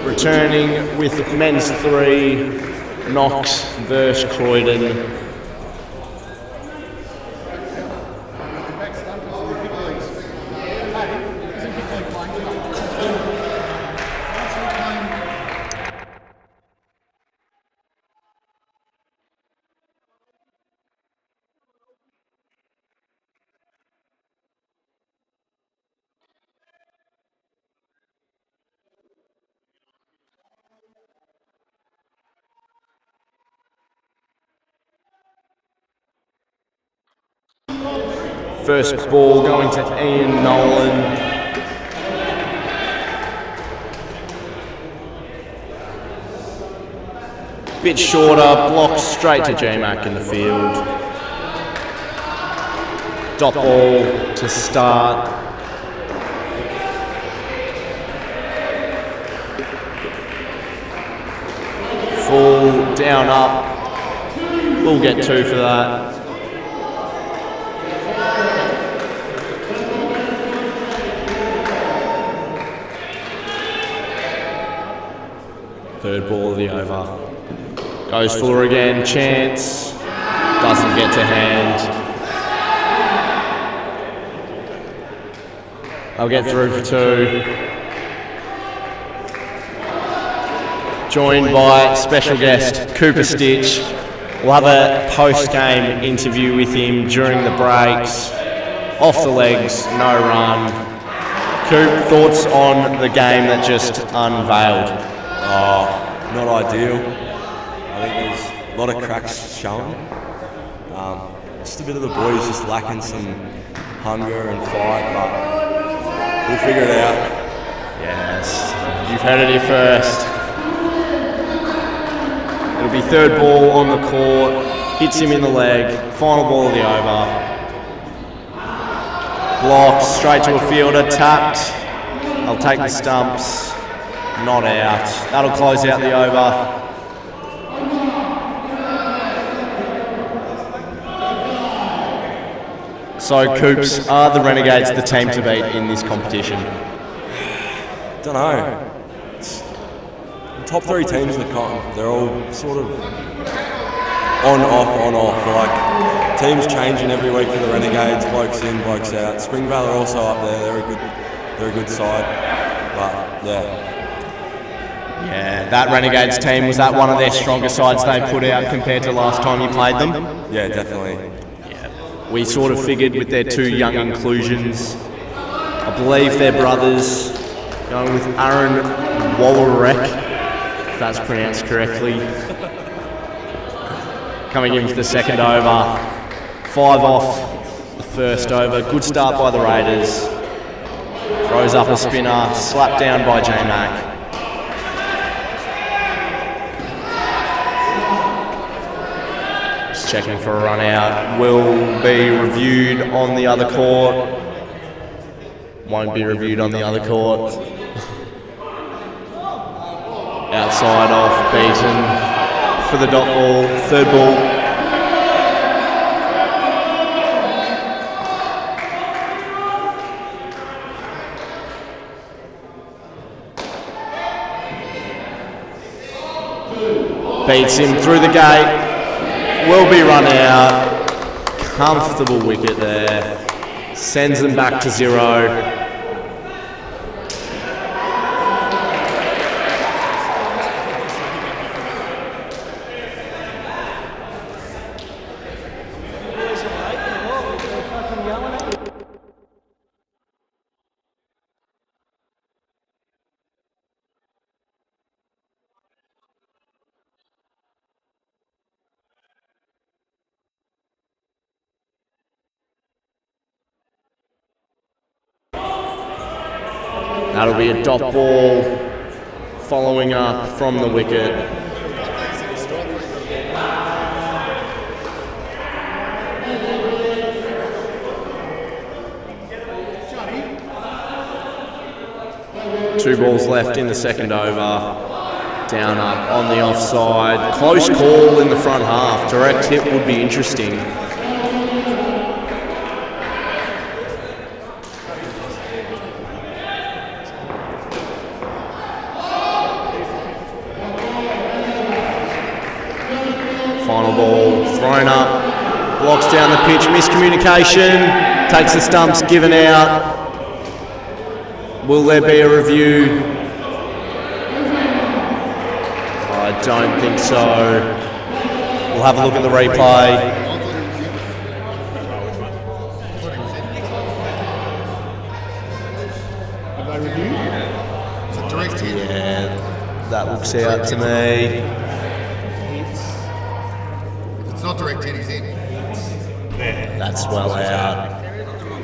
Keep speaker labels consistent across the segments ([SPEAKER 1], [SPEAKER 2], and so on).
[SPEAKER 1] Returning with men's 3, Knox versus Croydon. First ball going to Ian Nolan. Bit shorter, blocked straight to J-Mac in the field. Dot ball to start. Full, down, up. We'll get 2 for that. Third ball of the over. Goes fuller again, chance. Doesn't get to hand. I'll get through for 2. Joined by special guest Cooper Stitch. We'll have a post-game interview with him during the breaks. Off the legs, no run. Coop, thoughts on the game that just unveiled?
[SPEAKER 2] Not ideal. I think there's a lot of cracks showing. Just a bit of the boys just lacking some hunger and fight, but we'll figure it out.
[SPEAKER 1] Yes, you've heard it here first. It'll be third ball on the court, hits him in the leg, final ball of the over. Blocked, straight to a fielder, tapped. I'll take the stumps. Not out. That'll close out the over. So, Coops, are the Renegades the team to beat in this competition?
[SPEAKER 2] Don't know. It's the top 3 teams in the comp. They're all sort of on, off. Like teams changing every week for the Renegades. Blokes in, blokes out. Springvale are also up there. They're a good side. But yeah.
[SPEAKER 1] Yeah, that Renegades team, was that one of their stronger sides they put out compared to last time you played them?
[SPEAKER 2] Yeah, definitely.
[SPEAKER 1] Yeah. We sort of figured with their 2 young inclusions, I believe they're brothers, going with Aaron Wallerek, if that's pronounced correctly. Coming in for the second over, 5 off the first over. Good start by the Raiders. Throws up a spinner, slapped down by J-Mac. Checking for a run out. Will be reviewed on the other court. Won't be reviewed on the other court. Outside off, beaten for the dot ball. Third ball. Beats him through the gate. Will be run out. Comfortable wicket there. Sends them back to 0. That'll be a dot ball following up from the wicket. Two balls left in the second over. Down up on the offside. Close call in the front half. Direct hit would be interesting. thrown up, blocks down the pitch, miscommunication, takes the stumps, given out. Will there be a review? I don't think so. We'll have a look at the replay. Yeah, that looks out to me.
[SPEAKER 3] If it's not direct hit, he's in.
[SPEAKER 1] That's well out.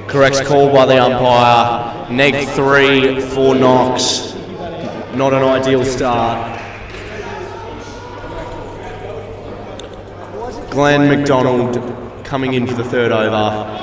[SPEAKER 1] Correct call by the umpire. Neg 3 for Knox. Not an ideal start. Glenn McDonald coming in for the third over.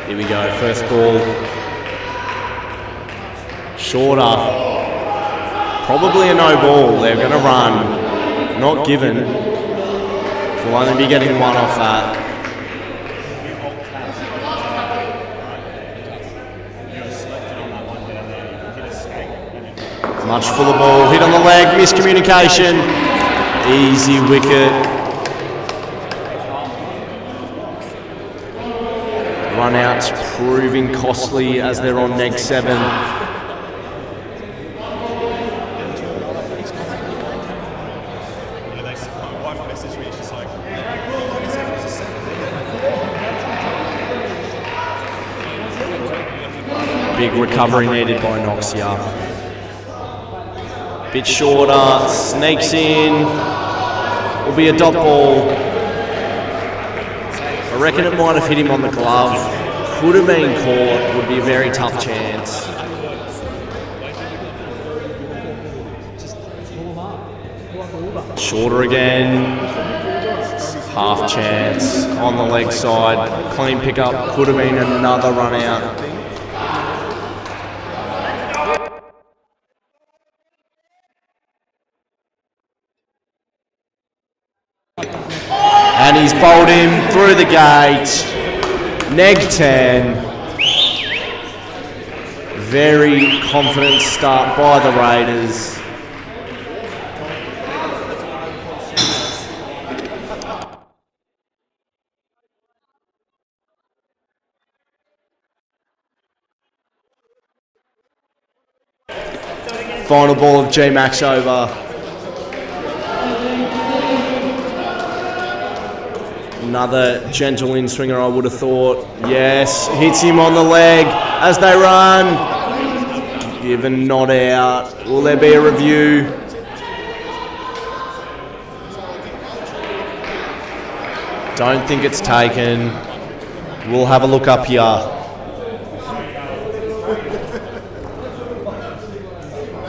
[SPEAKER 1] Here we go, first ball. Shorter. Probably a no ball. They're going to run. Not given. We'll only be getting one off that. Much fuller ball. Hit on the leg. Miscommunication. Easy wicket. Run outs proving costly as they're on neg 7. Big recovery needed by Knox here. Bit shorter, sneaks in. Will be a dot ball. I reckon it might have hit him on the glove. Could have been caught. Would be a very tough chance. Shorter again. Half chance on the leg side. Clean pickup. Could have been another run out. And he's bowled him through the gate. Neg 10. Very confident start by the Raiders. Final ball of G-Max over. Another gentle in-swinger, I would have thought. Yes, hits him on the leg as they run. Given not out. Will there be a review? Don't think it's taken. We'll have a look up here.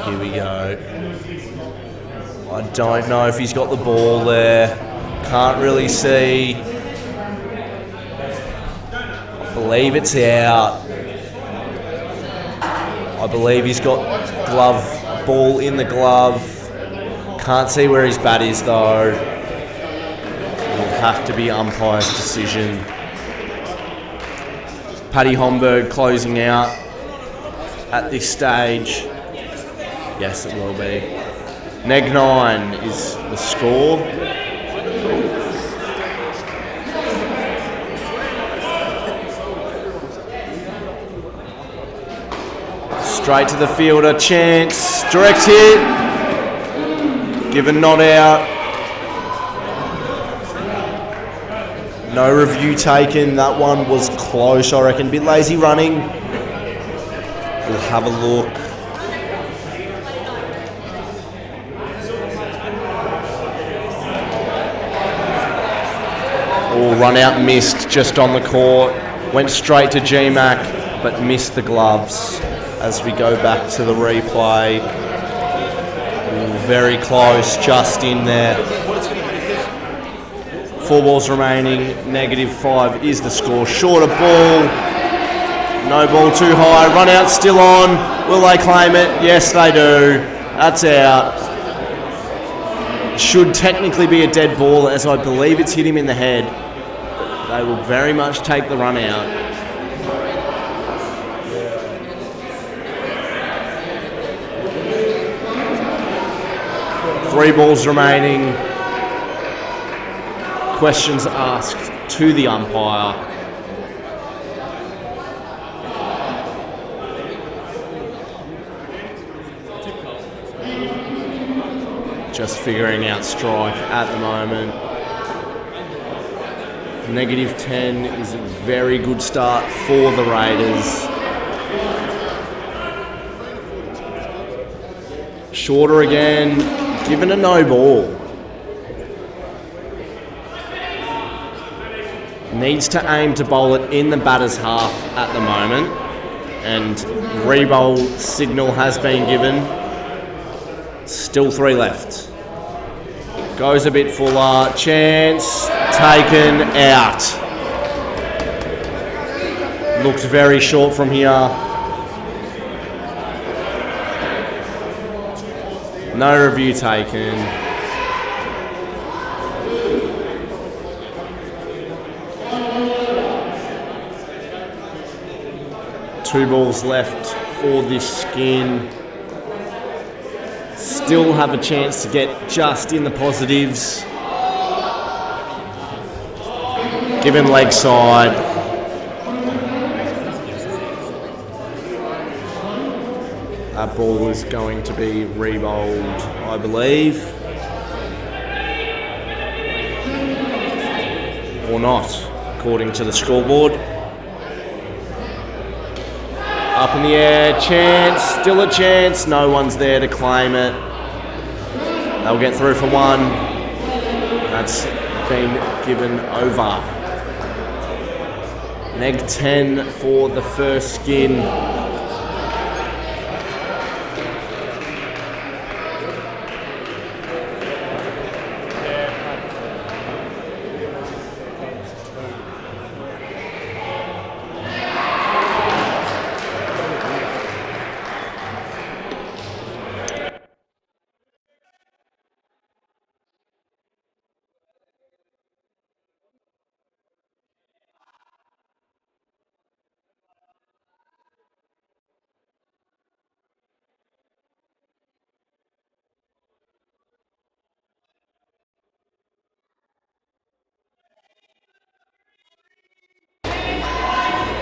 [SPEAKER 1] Here we go. I don't know if he's got the ball there. Can't really see. I believe it's out. I believe he's got ball in the glove. Can't see where his bat is though. Will have to be umpire's decision. Paddy Homburg closing out at this stage. Yes, it will be. Neg 9 is the score. Straight to the fielder, chance, direct hit, given not out. No review taken, that one was close I reckon, bit lazy running. We'll have a look. Oh, run out missed just on the court, went straight to G-Mac but missed the gloves. As we go back to the replay. Ooh, very close, just in there. 4 balls remaining, -5 is the score. Shorter ball, no ball too high, run out still on. Will they claim it? Yes, they do. That's out. should technically be a dead ball, as I believe it's hit him in the head. But they will very much take the run out. Three balls remaining. Questions asked to the umpire. Just figuring out strike at the moment. -10 is a very good start for the Raiders. Shorter again, given a no ball. Needs to aim to bowl it in the batter's half at the moment. And re-bowl signal has been given. Still 3 left. Goes a bit fuller. Chance taken out. Looked very short from here. No review taken. Two balls left for this skin. Still have a chance to get just in the positives. Given leg side. That ball is going to be re-bowled, I believe. Or not, according to the scoreboard. Up in the air, chance, still a chance. No one's there to claim it. They'll get through for 1. That's been given over. -10 for the first skin.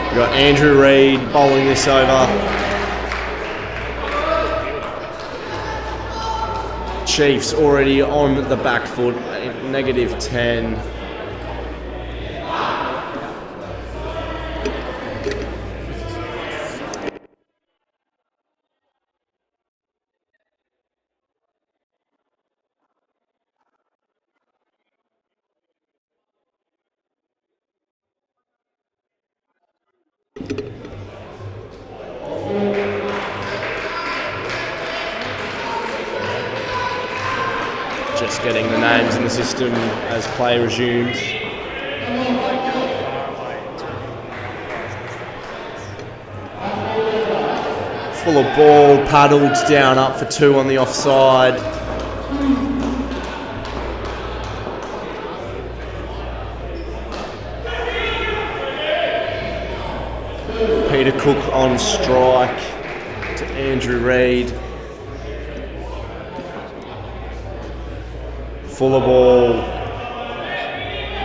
[SPEAKER 1] We've got Andrew Reid bowling this over. Cheifs already on the back foot, -10. Just getting the names in the system as play resumes. Full of ball, paddled down up for 2 on the offside. Peter Cook on strike to Andrew Reid. Fuller ball,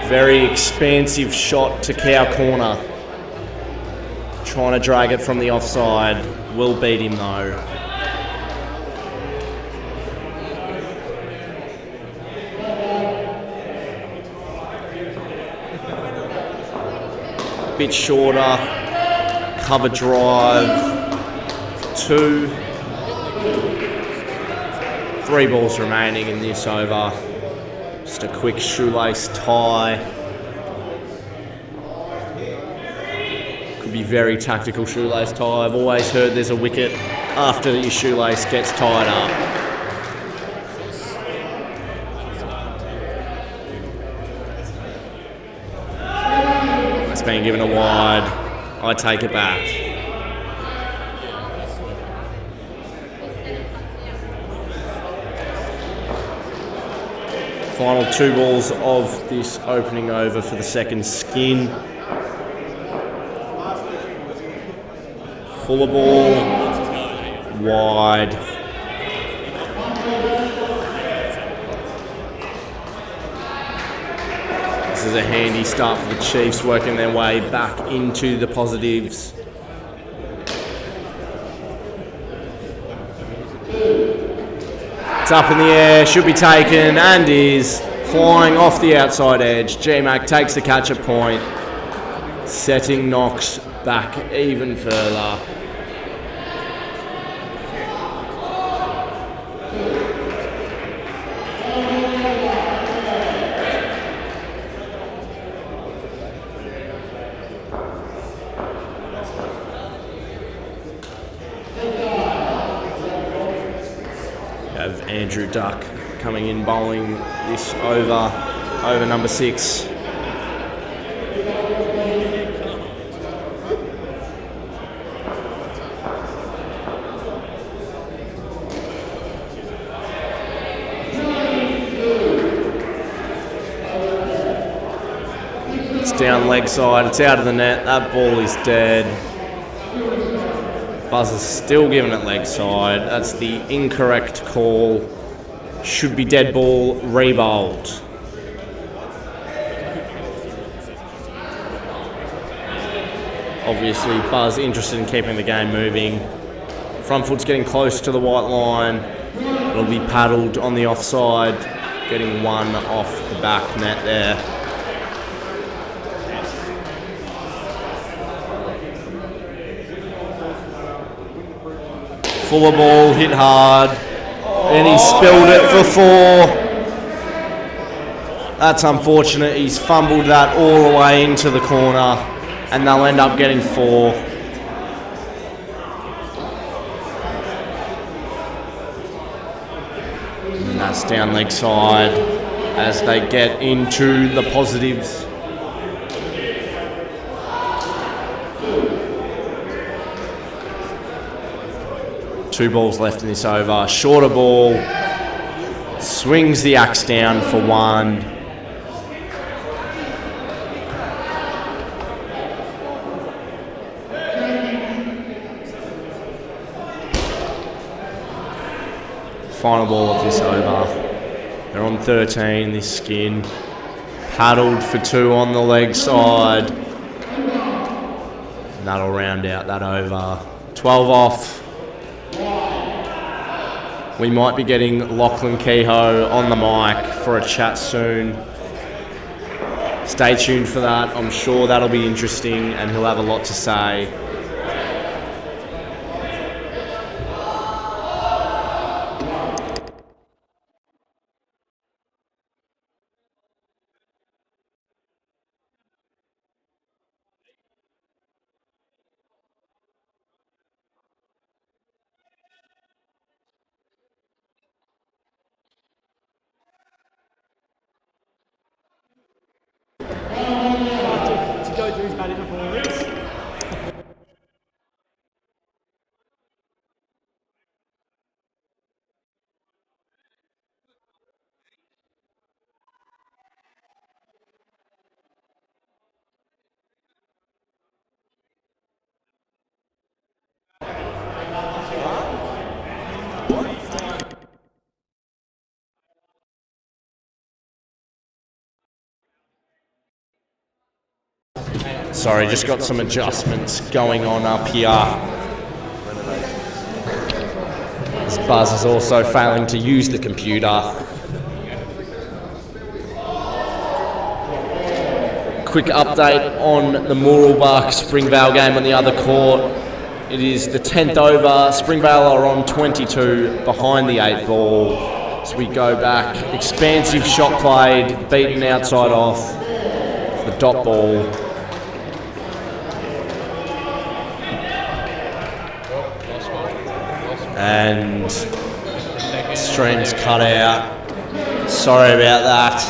[SPEAKER 1] very expansive shot to cow corner. Trying to drag it from the offside, will beat him though. Bit shorter, cover drive, 2. 3 balls remaining in this over. Just a quick shoelace tie. Could be very tactical shoelace tie. I've always heard there's a wicket after your shoelace gets tied up. It's been given a wide. I take it back. Final 2 balls of this opening over for the second skin. Fuller ball, wide. This is a handy start for the Cheifs, working their way back into the positives. It's up in the air, should be taken, and is flying off the outside edge. G-Mac takes the catch at point, setting Knox back even further. Have Andrew Duck coming in bowling this over number 6. It's down leg side, it's out of the net, that ball is dead. Buzzer's still giving it leg side. That's the incorrect call. Should be dead ball, re-bowled. Obviously, Buzz interested in keeping the game moving. Front foot's getting close to the white line. It'll be paddled on the offside, getting one off the back net there. Fuller ball, hit hard, and he spilled it for 4. That's unfortunate. He's fumbled that all the way into the corner, and they'll end up getting 4. And that's down leg side as they get into the positives. Two balls left in this over. Shorter ball. Swings the axe down for 1. Final ball of this over. They're on 13, this skin. Paddled for 2 on the leg side. And that'll round out that over. 12 off. We might be getting Lachlan Kehoe on the mic for a chat soon. Stay tuned for that. I'm sure that'll be interesting and he'll have a lot to say.
[SPEAKER 4] To go through his batting performance.
[SPEAKER 1] Sorry, just got some adjustments going on up here. This Buzz is also failing to use the computer. Quick update on the Mooralbach Springvale game on the other court. It is the 10th over. Springvale are on 22 behind the 8 ball. So we go back. Expansive shot played, beaten outside off. The dot ball. And stream's cut out. Sorry about that.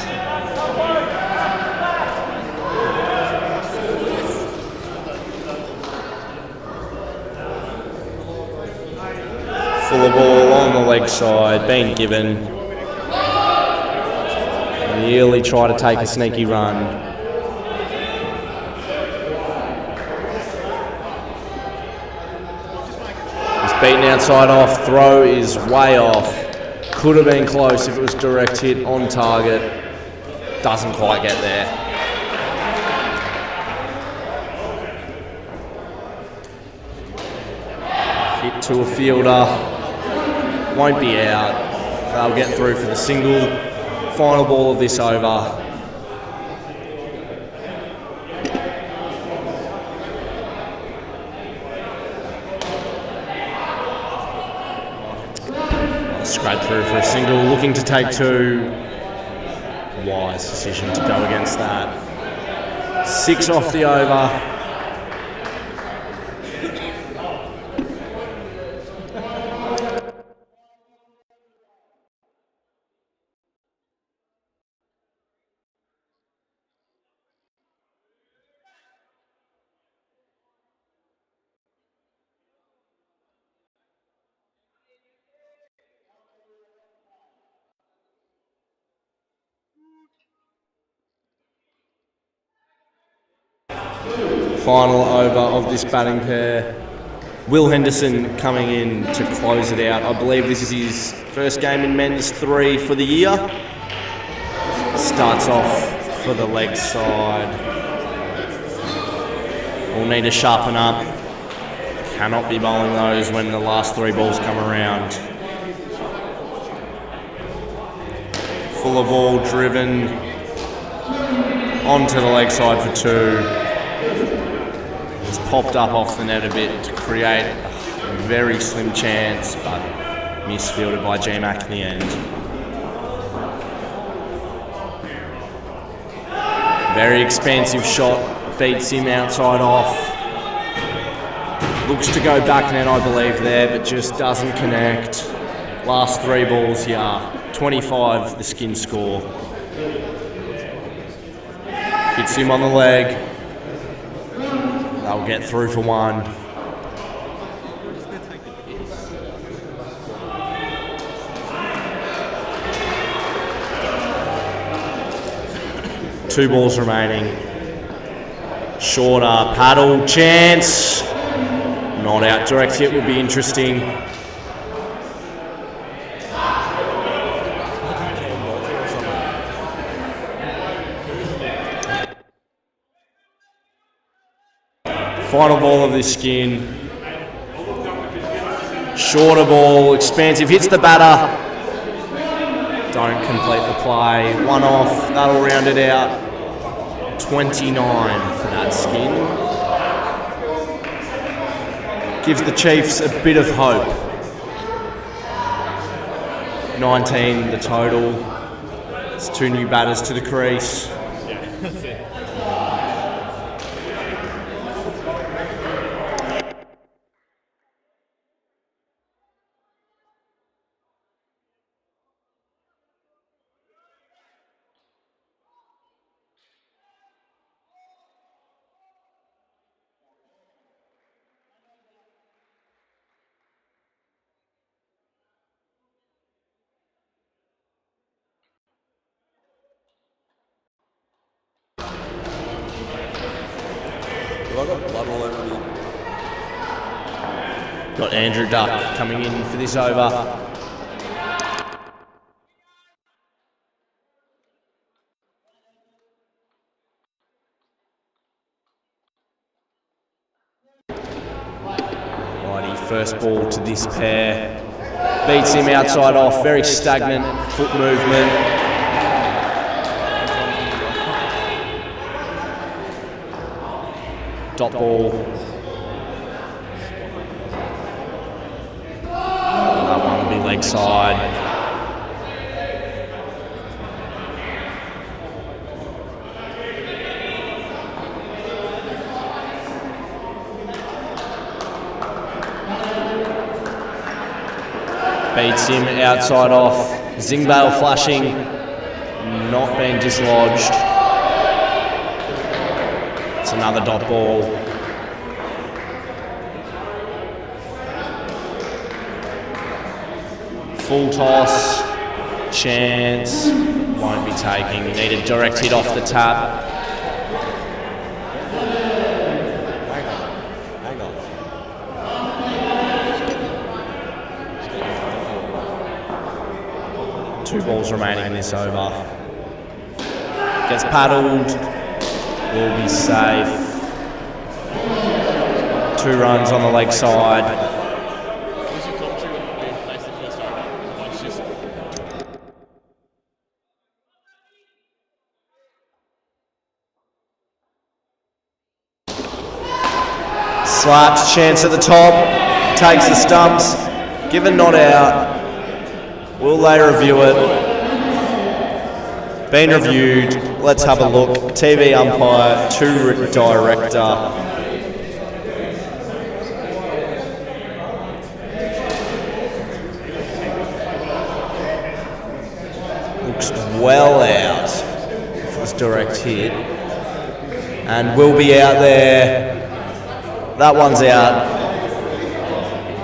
[SPEAKER 1] Fuller ball on the leg side, being given. Nearly try to take a sneaky run. He's beaten outside off. Throw is way off. Could have been close if it was direct hit on target. Doesn't quite get there. Hit to a fielder. Won't be out. They'll get through for the single. Final ball of this over. Scrape through for a single, looking to take two. Wise decision to go against that. 6 off the over. Final over of this batting pair. Will Henderson coming in to close it out. I believe this is his first game in men's 3 for the year. Starts off for the leg side. Will need to sharpen up. Cannot be bowling those when the last 3 balls come around. Fuller ball driven onto the leg side for 2. It's popped up off the net a bit to create a very slim chance, but misfielded by G-Mac in the end. Very expansive shot, beats him outside off. Looks to go back net, I believe, there, but just doesn't connect. Last 3 balls here, 25 the skin score. Hits him on the leg. They'll get through for 1. Two balls remaining. Shorter paddle chance. Not out. Direct hit would be interesting. Final ball of this skin. Shorter ball, expansive, hits the batter. Don't complete the play. 1 off, that'll round it out. 29 for that skin. Gives the Cheifs a bit of hope. 19 the total. It's 2 new batters to the crease.
[SPEAKER 2] Have I got blood all over me?
[SPEAKER 1] Got Andrew Duck coming in for this over. Righty, first ball to this pair. Beats him outside off, very stagnant foot movement. Dot ball. That one will be leg side. Beats him outside off. Zingbail flashing, not being dislodged. It's another dot ball. Full toss, chance. Won't be taking. Need a direct hit off the tap.
[SPEAKER 2] Hang on.
[SPEAKER 1] 2 balls remaining in this over. Gets paddled. Will be safe. 2 runs on the leg side. Slaps, chance at the top, takes the stumps, given not out. Will they review it? Been reviewed, let's have a look. TV umpire to director. Looks well out for this direct hit. And will be out there. That one's out.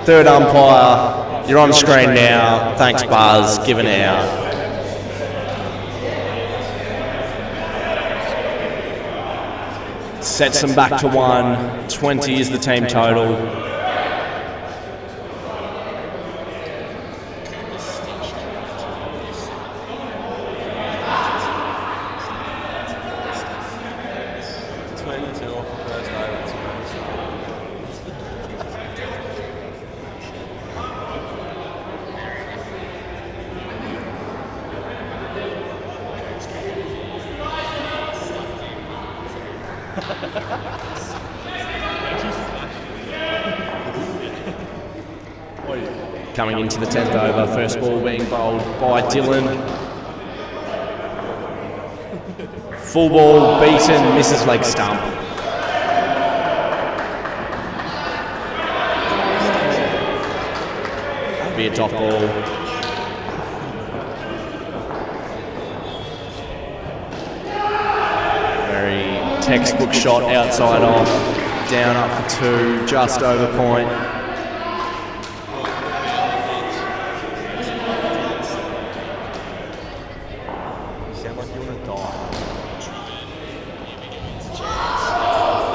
[SPEAKER 1] 3rd umpire, you're on screen now. Thanks, Buzz. Given out. Sets them back to 1. 20 is the team total. Coming into the 10th over, first ball being bowled by Dylan. Full ball, beaten, misses leg stump. That'll be a dot ball. Very textbook shot outside off, down up for 2, just over point.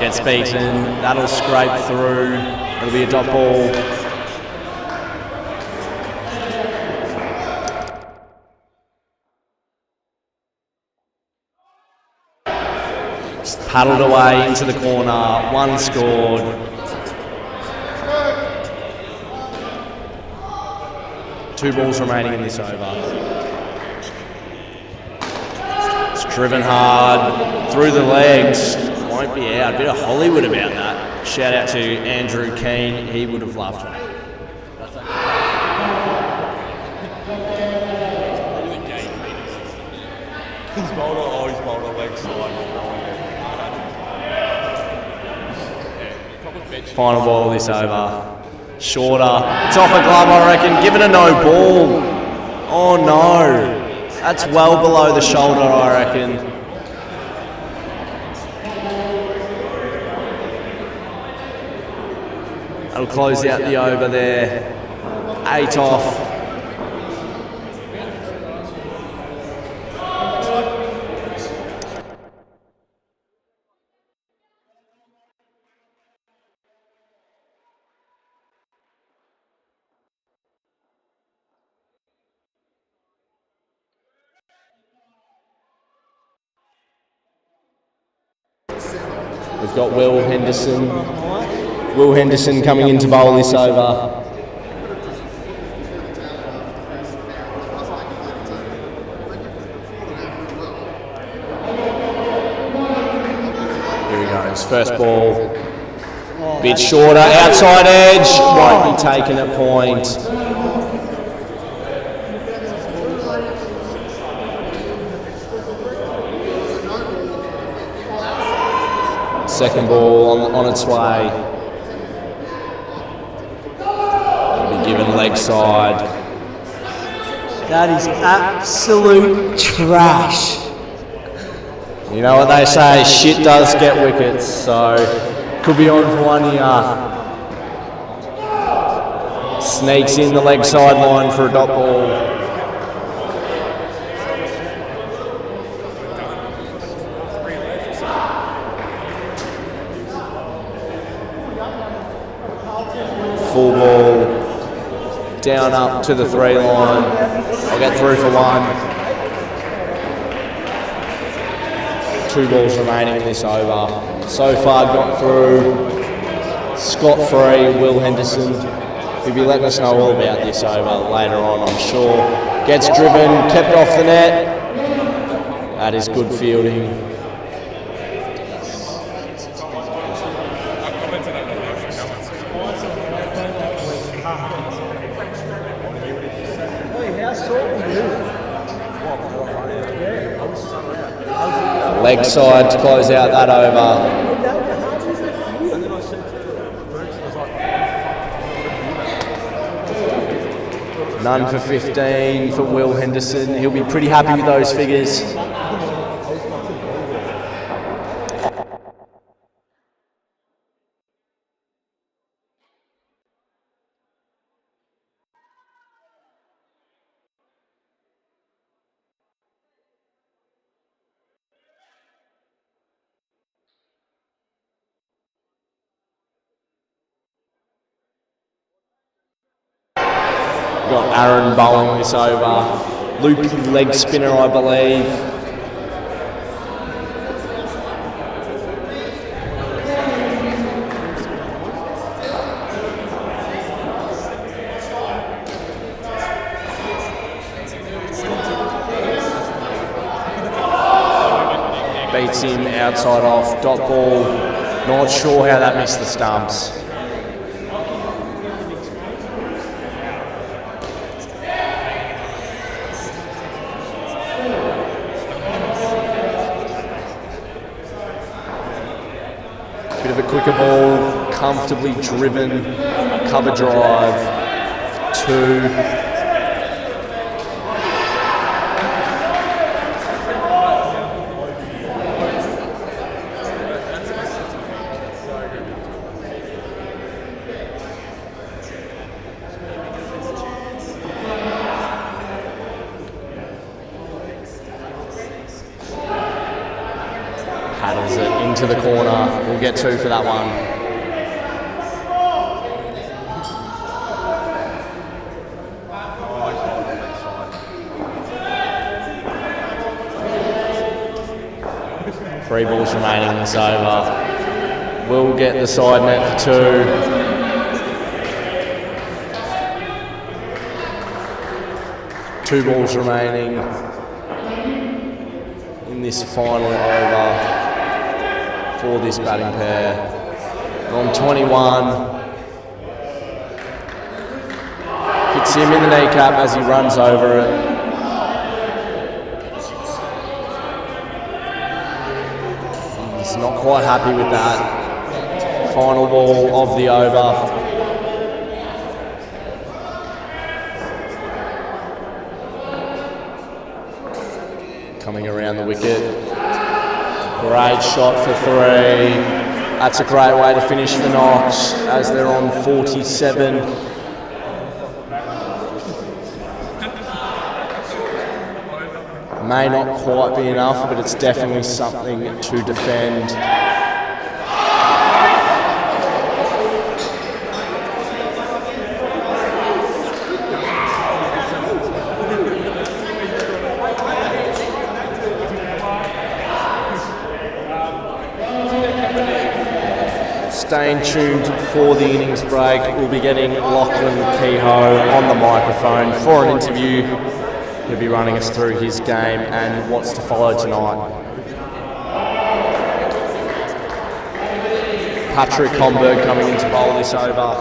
[SPEAKER 1] Gets beaten, that'll scrape through, it'll be a dot ball. Just paddled away into the corner, 1 scored. Two balls remaining in this over. It's driven hard, through the legs. Won't be out. A bit of Hollywood about that. Shout out to Andrew Keane. He would have loved it.
[SPEAKER 2] He's bowled a leg side.
[SPEAKER 1] Final ball of this over. Shorter. It's off a glove, I reckon. Given a no ball. Oh no. That's well below the shoulder, I reckon. That'll close out the over there. 8 off. We've got Will Henderson. Will Henderson coming in to bowl this over. Here he goes. First ball. Bit shorter. Outside edge. Won't be taken at point. Second ball on its way. It'll be given leg side.
[SPEAKER 5] That is absolute trash.
[SPEAKER 1] You know what they say, shit does get wickets, so could be on for 1 year. Sneaks in the leg side line for a dot ball. Full ball, down up to the 3 line. I'll get through for 1. 2 balls remaining in this over. So far got through scot-free Will Henderson. He'll be letting us know all about this over later on, I'm sure. Gets driven, kept off the net. That is good fielding. Leg side to close out that over. None for 15 for Will Henderson. He'll be pretty happy with those figures. Got Aaron bowling this over. Loopy leg spinner, I believe. Beats him outside off, dot ball. Not sure how that missed the stumps. Bit of a quicker ball, comfortably driven, cover drive, 2. Paddles it into the corner. We'll get 2 for that one. Three balls remaining in this over. We'll get the side net for 2. 2 balls remaining in this final over for this batting pair. On 21, hits him in the kneecap as he runs over it. He's not quite happy with that. Final ball of the over. Coming around the wicket. Great shot for 3. That's a great way to finish for Knox as they're on 47. May not quite be enough, but it's definitely something to defend. Staying tuned for the innings break. We'll be getting Lachlan Kehoe on the microphone for an interview. He'll be running us through his game and what's to follow tonight. Patrick Homburg coming in to bowl this over.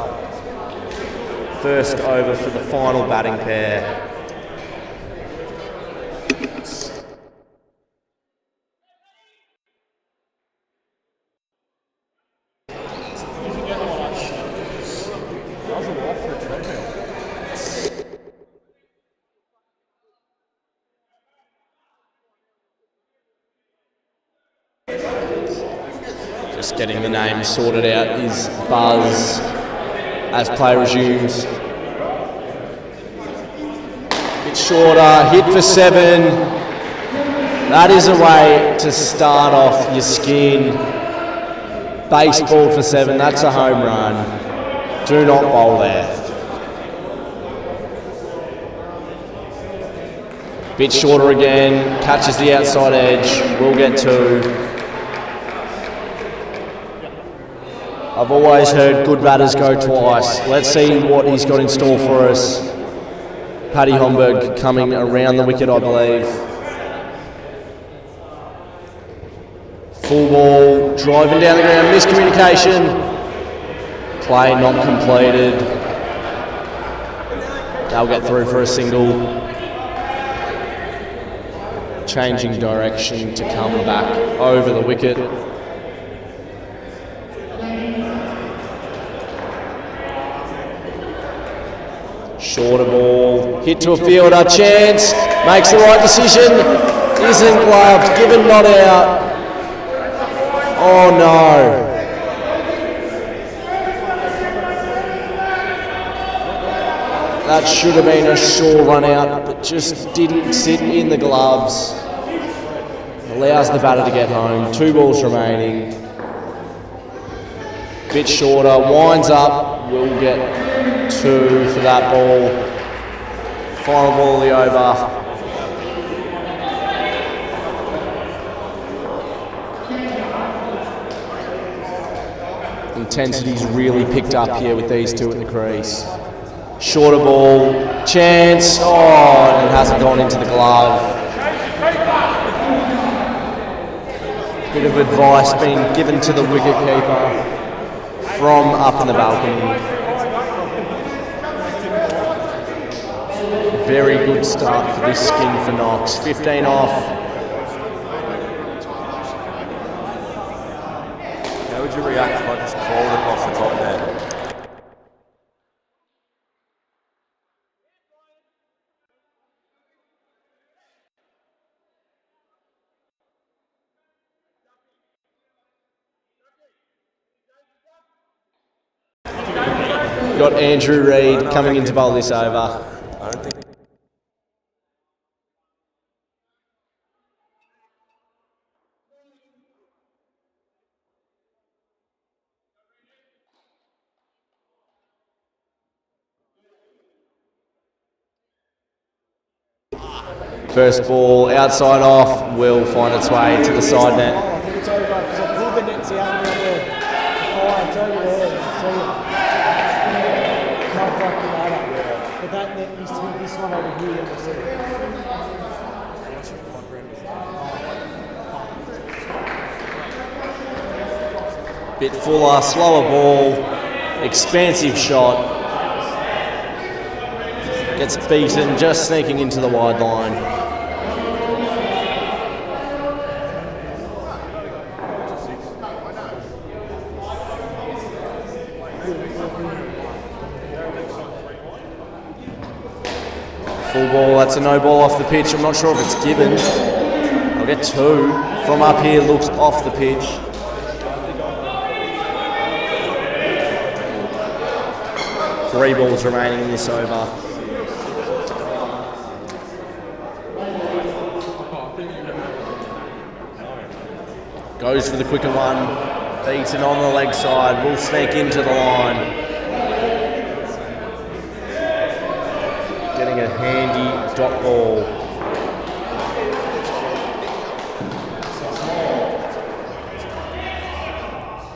[SPEAKER 1] First over for the final batting pair. Just getting the names sorted out is Buzz as play resumes. Bit shorter, hit for 7. That is a way to start off your skin. Baseballed for 7, that's a home run. Do not bowl there. Bit shorter again, catches the outside edge, will get 2. I've always heard good batters go twice. Let's see what he's got in store for us. Paddy Homburg coming around the wicket, I believe. Full ball, driving down the ground, miscommunication. Play not completed. They'll get through for a single. Changing direction to come back over the wicket. Shorter ball, hit to a fielder, chance, makes the right decision, isn't gloved, given not out. Oh no. That should have been a sure run out, but just didn't sit in the gloves. Allows the batter to get home. 2 balls remaining. Bit shorter, winds up, will get 2 for that ball. Final ball of the over. Intensity's really picked up here with these 2 at the crease. Shorter ball, chance, and it hasn't gone into the glove. Bit of advice being given to the wicketkeeper from up in the balcony. Very good start for this skin for Knox. 15 off.
[SPEAKER 2] How would you react if I just crawled across the top there?
[SPEAKER 1] Got Andrew Reid coming in to bowl this over.
[SPEAKER 2] I don't think.
[SPEAKER 1] First ball outside off will find its way to the side net.
[SPEAKER 4] I think it's over because I pulled the nets out and there. It's over there. No fucking matter. But that net needs to be this one over here.
[SPEAKER 1] Bit fuller, slower ball, expansive shot. Gets beaten, just sneaking into the wide line. Full ball, that's a no ball off the pitch. I'm not sure if it's given. I'll get 2. From up here, looks off the pitch. Three balls remaining in this over. Goes for the quicker one. Beaten on the leg side. Will sneak into the line. Getting a handy dot ball.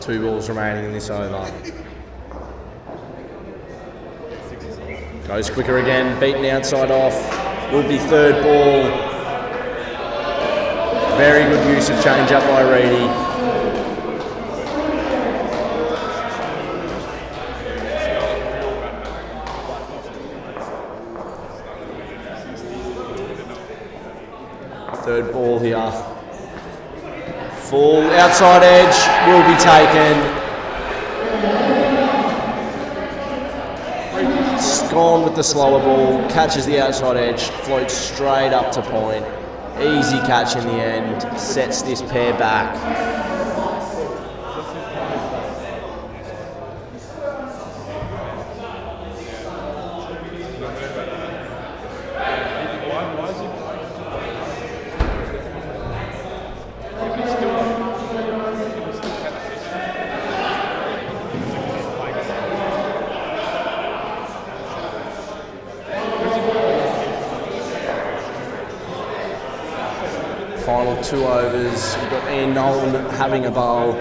[SPEAKER 1] Two balls remaining in this over. Goes quicker again, beaten outside off. Will be third ball. Very good use of change up by Reedy. Third ball here. Full outside edge will be taken. Gone with the slower ball, catches the outside edge, floats straight up to point. Easy catch in the end, sets this pair back. bowl, 2 overs. You've got Ian Nolan having a bowl.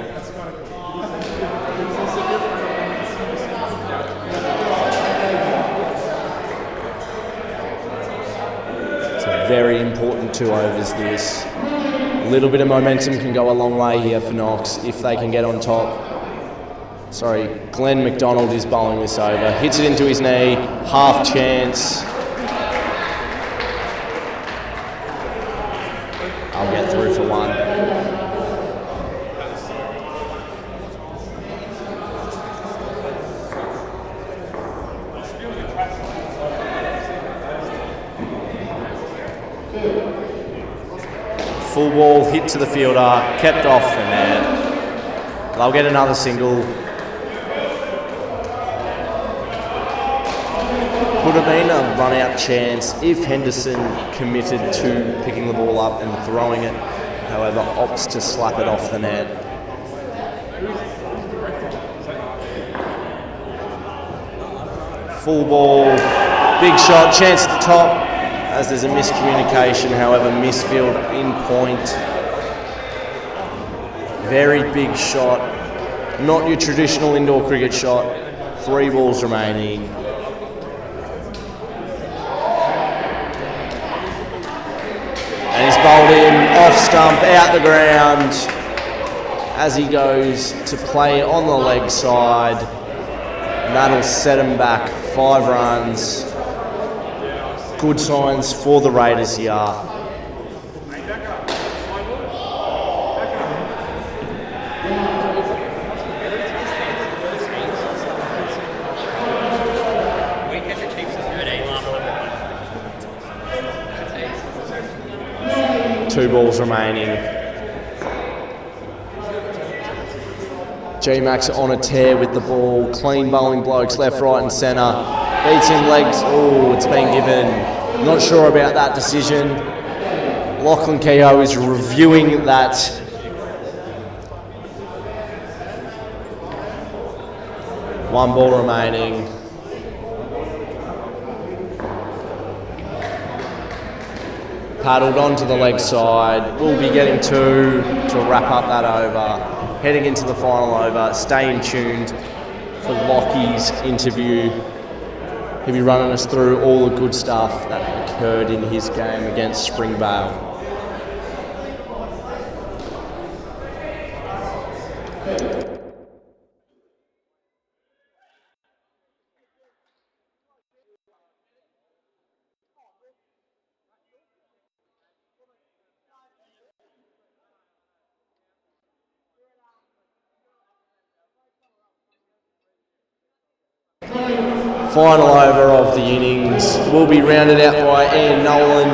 [SPEAKER 1] It's a very important 2 overs, this. A little bit of momentum can go a long way here for Knox if they can get on top. Sorry, Glenn McDonald is bowling this over. Hits it into his knee, half chance. I'll get through for 1. Full ball hit to the fielder, kept off the net. They'll get another single. Could have been a run-out chance if Henderson committed to picking the ball up and throwing it. However, opts to slap it off the net. Full ball, big shot, chance at the top. As there's a miscommunication, however, misfield in point. Very big shot, not your traditional indoor cricket shot. 3 balls remaining. And he's bowled in, off stump, out the ground, as he goes to play on the leg side. And that'll set him back 5 runs. Good signs for the Raiders here. Two balls remaining. G-Max on a tear with the ball. Clean bowling blokes, left, right and centre. Beats him legs. Oh, it's been given. Not sure about that decision. Lachlan Keogh is reviewing that. One ball remaining. Paddled onto the leg side. We'll be getting 2 to wrap up that over. Heading into the final over. Stay tuned for Lockie's interview. He'll be running us through all the good stuff that occurred in his game against Springvale. Final over of the innings will be rounded out by Ian Nolan.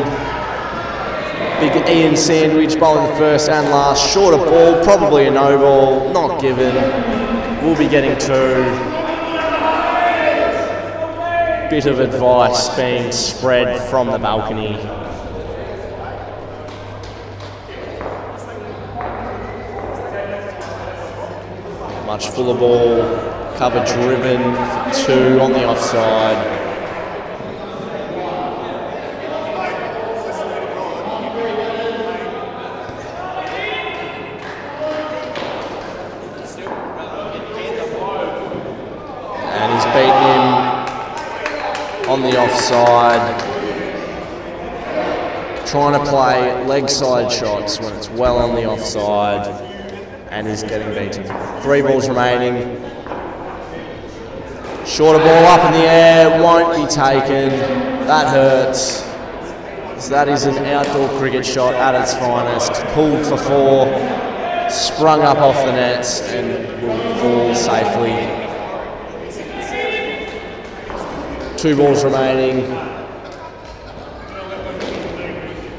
[SPEAKER 1] Big Ian Sandwich bowling the first and last. Shorter ball, probably a no ball, not given. We'll be getting 2. Bit of advice being spread from the balcony. Much fuller ball. Cover driven for 2 on the offside. And he's beaten him on the offside. Trying to play leg side shots when it's well on the offside. And he's getting beaten. 3 balls remaining. Shorter ball up in the air, won't be taken. That hurts. So that is an outdoor cricket shot at its finest. Pulled for 4, sprung up off the nets and will fall safely. 2 balls remaining.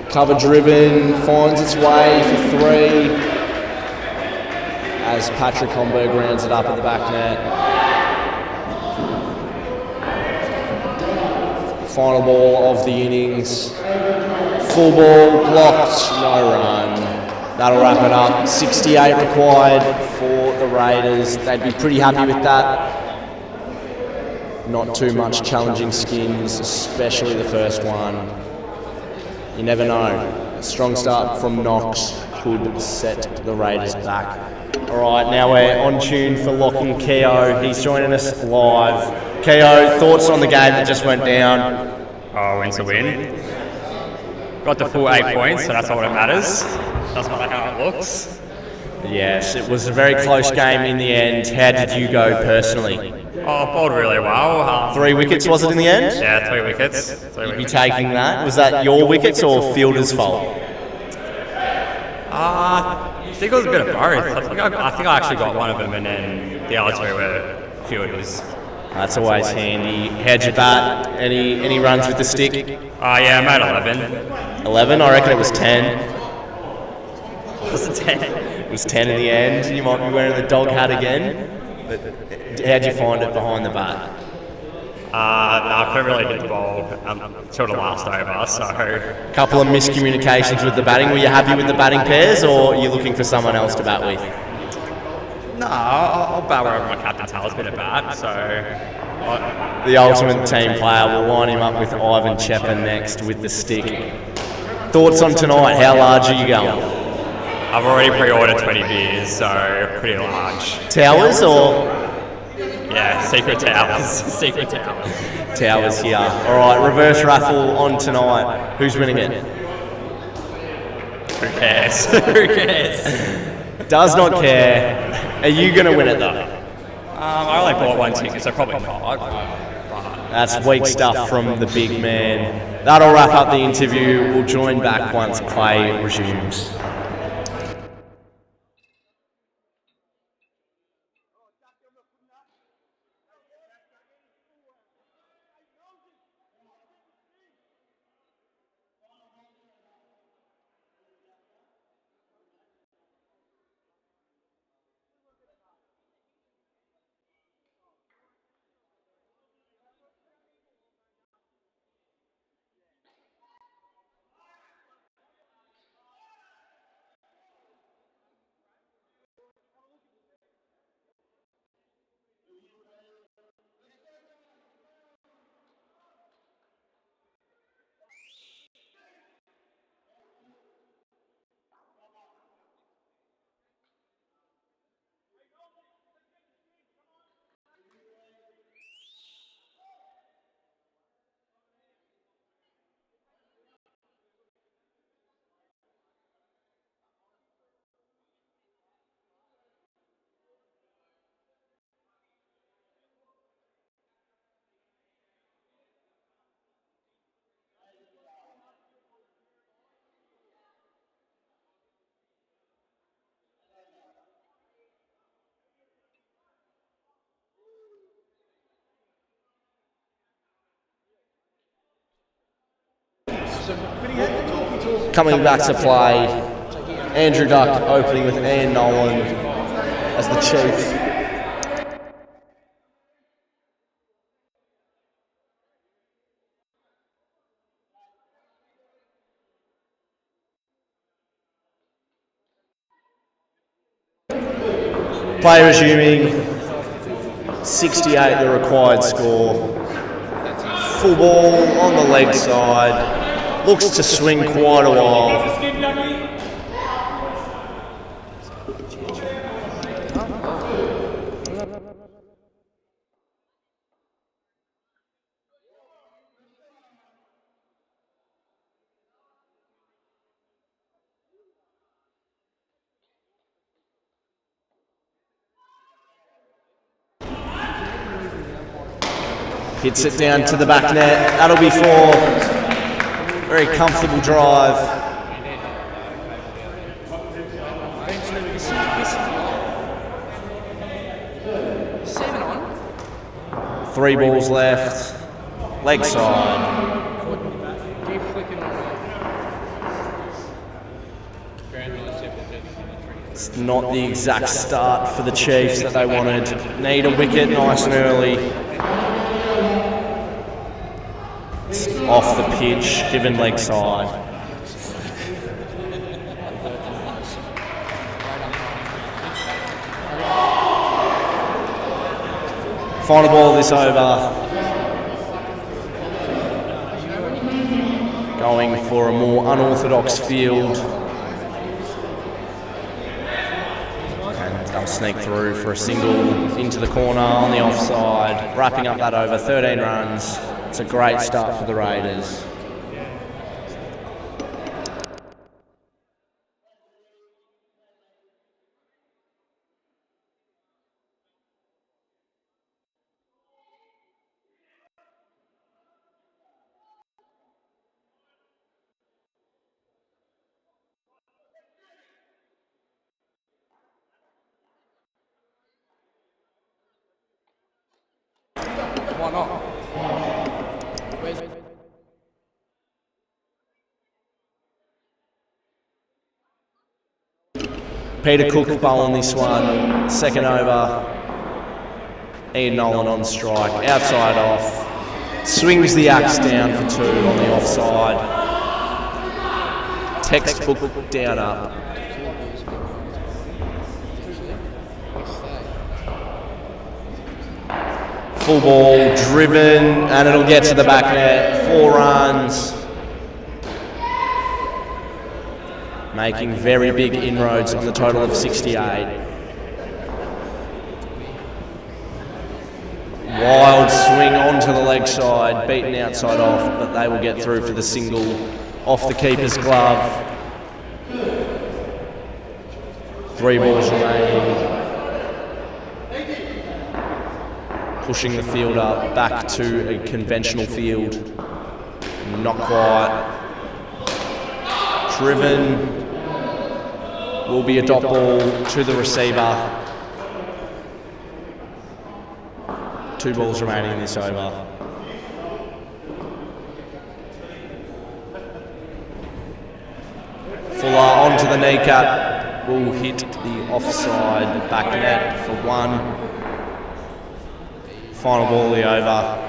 [SPEAKER 1] Cover driven, finds its way for 3. As Patrick Homburg rounds it up at the back net. Final ball of the innings. Full ball, blocked, no run. That'll wrap it up. 68 required for the Raiders. They'd be pretty happy with that. Not too much challenging skins, especially the first one. You never know. strong start from Knox could set the Raiders back. All right, now we're on tune for Lachlan Keogh. He's joining us live. Keogh, thoughts on the game that just went down?
[SPEAKER 6] Oh, win's a win. Got the full 8 points, so that's all that matters. Doesn't matter how it looks.
[SPEAKER 1] Yes, it was a very close game in the end. How did you go personally?
[SPEAKER 6] Oh, bowled really well.
[SPEAKER 1] 3 wickets was it in the end?
[SPEAKER 6] Yeah, 3 wickets.
[SPEAKER 1] You'd be taking that. Was that your wickets or fielder's fault?
[SPEAKER 6] I think it was a bit of both. I think I actually got one of them, and then the other 2 were fielders.
[SPEAKER 1] That's always handy. How'd you bat? Any runs with the stick?
[SPEAKER 6] Yeah, I made 11.
[SPEAKER 1] 11? I reckon it was 10.
[SPEAKER 6] Was it 10?
[SPEAKER 1] It was 10 in the end. You might be wearing the dog hat again. But how'd you find it behind the bat?
[SPEAKER 6] No, I couldn't really hit the ball until the last over, so...
[SPEAKER 1] A couple of miscommunications with the batting. Were you happy with the batting pairs, or are you looking for someone else to bat with?
[SPEAKER 6] No, I'll bat wherever my captain tells me to bat, so...
[SPEAKER 1] The ultimate team player will line him up with Ivan Chepper next with the stick. Thoughts on tonight? How large are you going?
[SPEAKER 6] I've already pre-ordered 20 beers, so pretty large.
[SPEAKER 1] Towers or?
[SPEAKER 6] Yeah, secret towers. Secret towers.
[SPEAKER 1] Towers here. All right, reverse raffle on tonight. Who's winning it?
[SPEAKER 6] Who cares? Who cares?
[SPEAKER 1] Does not care. Are you going to win it though?
[SPEAKER 6] I only bought 1 ticket, so probably not.
[SPEAKER 1] That's weak stuff from the big man. That'll wrap up the interview. We'll join back once play resumes. Coming back to play, Andrew Duck opening with Ian Nolan as the Chiefs. Play resuming, 68 the required score. Full ball on the leg side. Looks to swing quite a while. Hits it down to the back net. That'll be 4. Very comfortable drive. Three balls left. Leg side. It's not the exact start for the Chiefs that they wanted. Need a wicket nice and early. Off the pitch, given leg side. Final ball this over. going for a more unorthodox field. And they'll sneak through for a single into the corner on the offside, wrapping up that over. 13 runs. It's a great start for the Raiders.
[SPEAKER 4] Why not?
[SPEAKER 1] Peter Cook bowling this one. Second over. Ian Nolan on strike. Outside off. Swings the axe down for 2 on the offside. Textbook down up. Full ball, driven, and it'll get to the back net. 4 runs. Making very big inroads on the total of 68. Wild swing onto the leg side, beaten outside off, but they will get through for the single off the keeper's glove. 3 balls remaining. Pushing the field up back to a conventional field. Not quite. Driven. Will be a dot ball to the receiver. 2 balls remaining in this over. Fuller onto the kneecap. Will hit the offside back net for 1. Final ball of the over.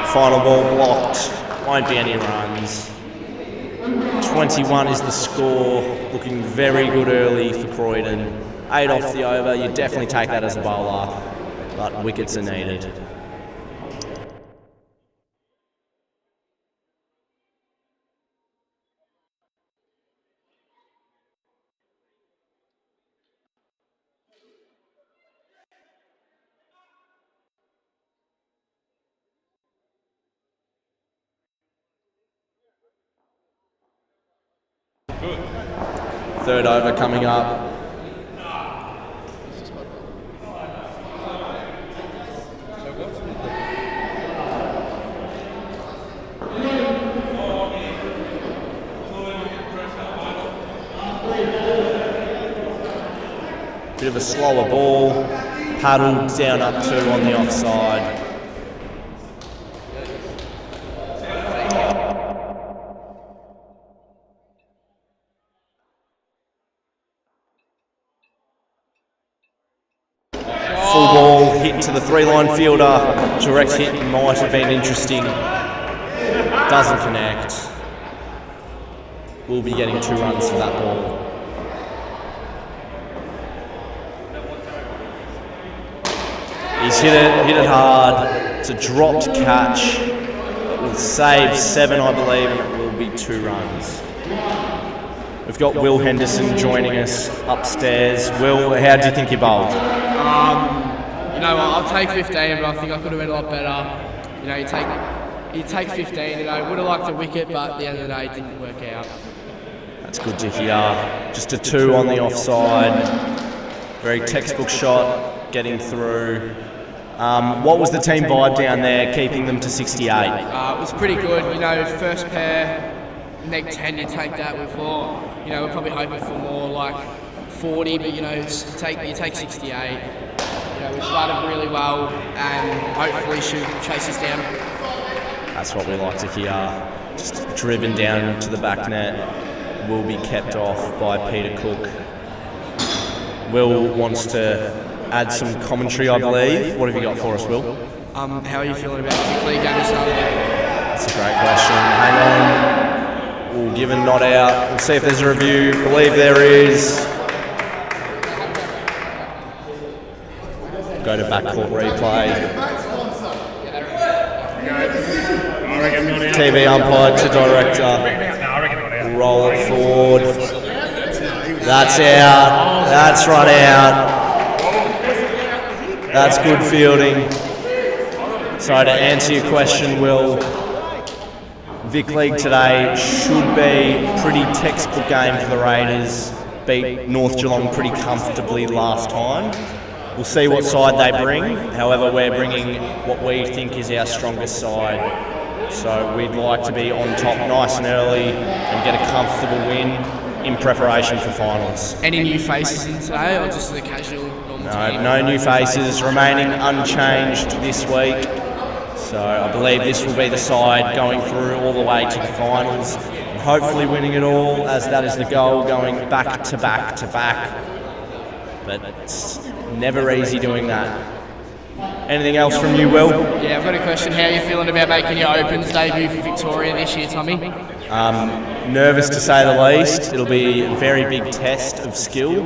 [SPEAKER 1] Final ball blocked. Won't be any runs. 21 is the score. Looking very good early for Croydon. 8 off the over. You definitely take that as a bowler, but wickets are needed. Third over coming up. Bit of a slower ball, paddled down up 2 on the offside. Full ball hit to the 3-line fielder. Direct hit might have been interesting. Doesn't connect. We'll be getting 2 runs for that ball. He's hit it hard. It's a dropped catch. It will save 7, I believe, and it will be 2 runs. We've got Will Henderson joining us upstairs. Will, how do you think you bowled?
[SPEAKER 7] You know, I'll take 15, but I think I could have been a lot better. You know, you take 15. You know, would have liked a wicket, but at the end of the day, it didn't work out.
[SPEAKER 1] That's good to hear. Just a 2 on the offside. Very textbook shot, getting through. What was the team vibe down there, keeping them to 68?
[SPEAKER 7] It was pretty good. You know, first pair, neg 10, you take that. We thought, you know, we're probably hoping for more like 40, but you know, you take 68. You know, we started really well, and hopefully should chase us down.
[SPEAKER 1] That's what we like to hear. Just driven down to the back net. Will be kept off by Peter Cook. Will wants to add some commentary, I believe. What have you got for us, Will?
[SPEAKER 7] How are you feeling about the league game this Saturday?
[SPEAKER 1] That's a great question. Hang on. We'll give a nod out. We'll see if there's a review. Believe there is. go to backcourt replay. TV umpire to director. Roll it forward. That's out. That's run out. That's good fielding. So to answer your question, Will, Vic League today should be a pretty textbook game for the Raiders. Beat North Geelong pretty comfortably last time. We'll see what side they bring. However, we're bringing what we think is our strongest side. So we'd like to be on top nice and early and get a comfortable win in preparation for finals.
[SPEAKER 7] Any new faces in today, or just the casual normal team?
[SPEAKER 1] No new faces, remaining unchanged this week. So I believe this will be the side going through all the way to the finals and hopefully winning it all, as that is the goal, going back to back to back. But it's never easy doing that. Anything else from you, Will?
[SPEAKER 7] Yeah, I've got a question. How are you feeling about making your Opens debut for Victoria this year, Tommy?
[SPEAKER 1] Nervous to say the least. It'll be a very big test of skill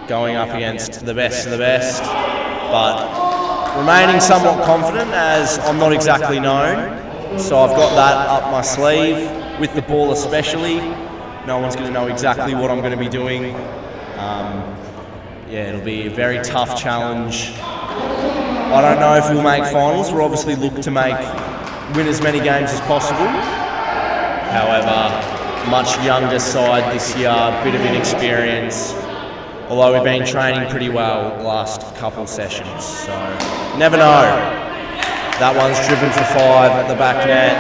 [SPEAKER 1] going up against the best of the best. But remaining somewhat confident, as I'm not exactly known. So I've got that up my sleeve, with the ball especially. No one's going to know exactly what I'm going to be doing. Yeah, it'll be a very tough challenge. I don't know if we'll make finals. We'll obviously look to win as many games as possible. However, much younger side this year, a bit of inexperience. Although we've been training pretty well the last couple sessions, so never know. That one's driven for 5 at the back net,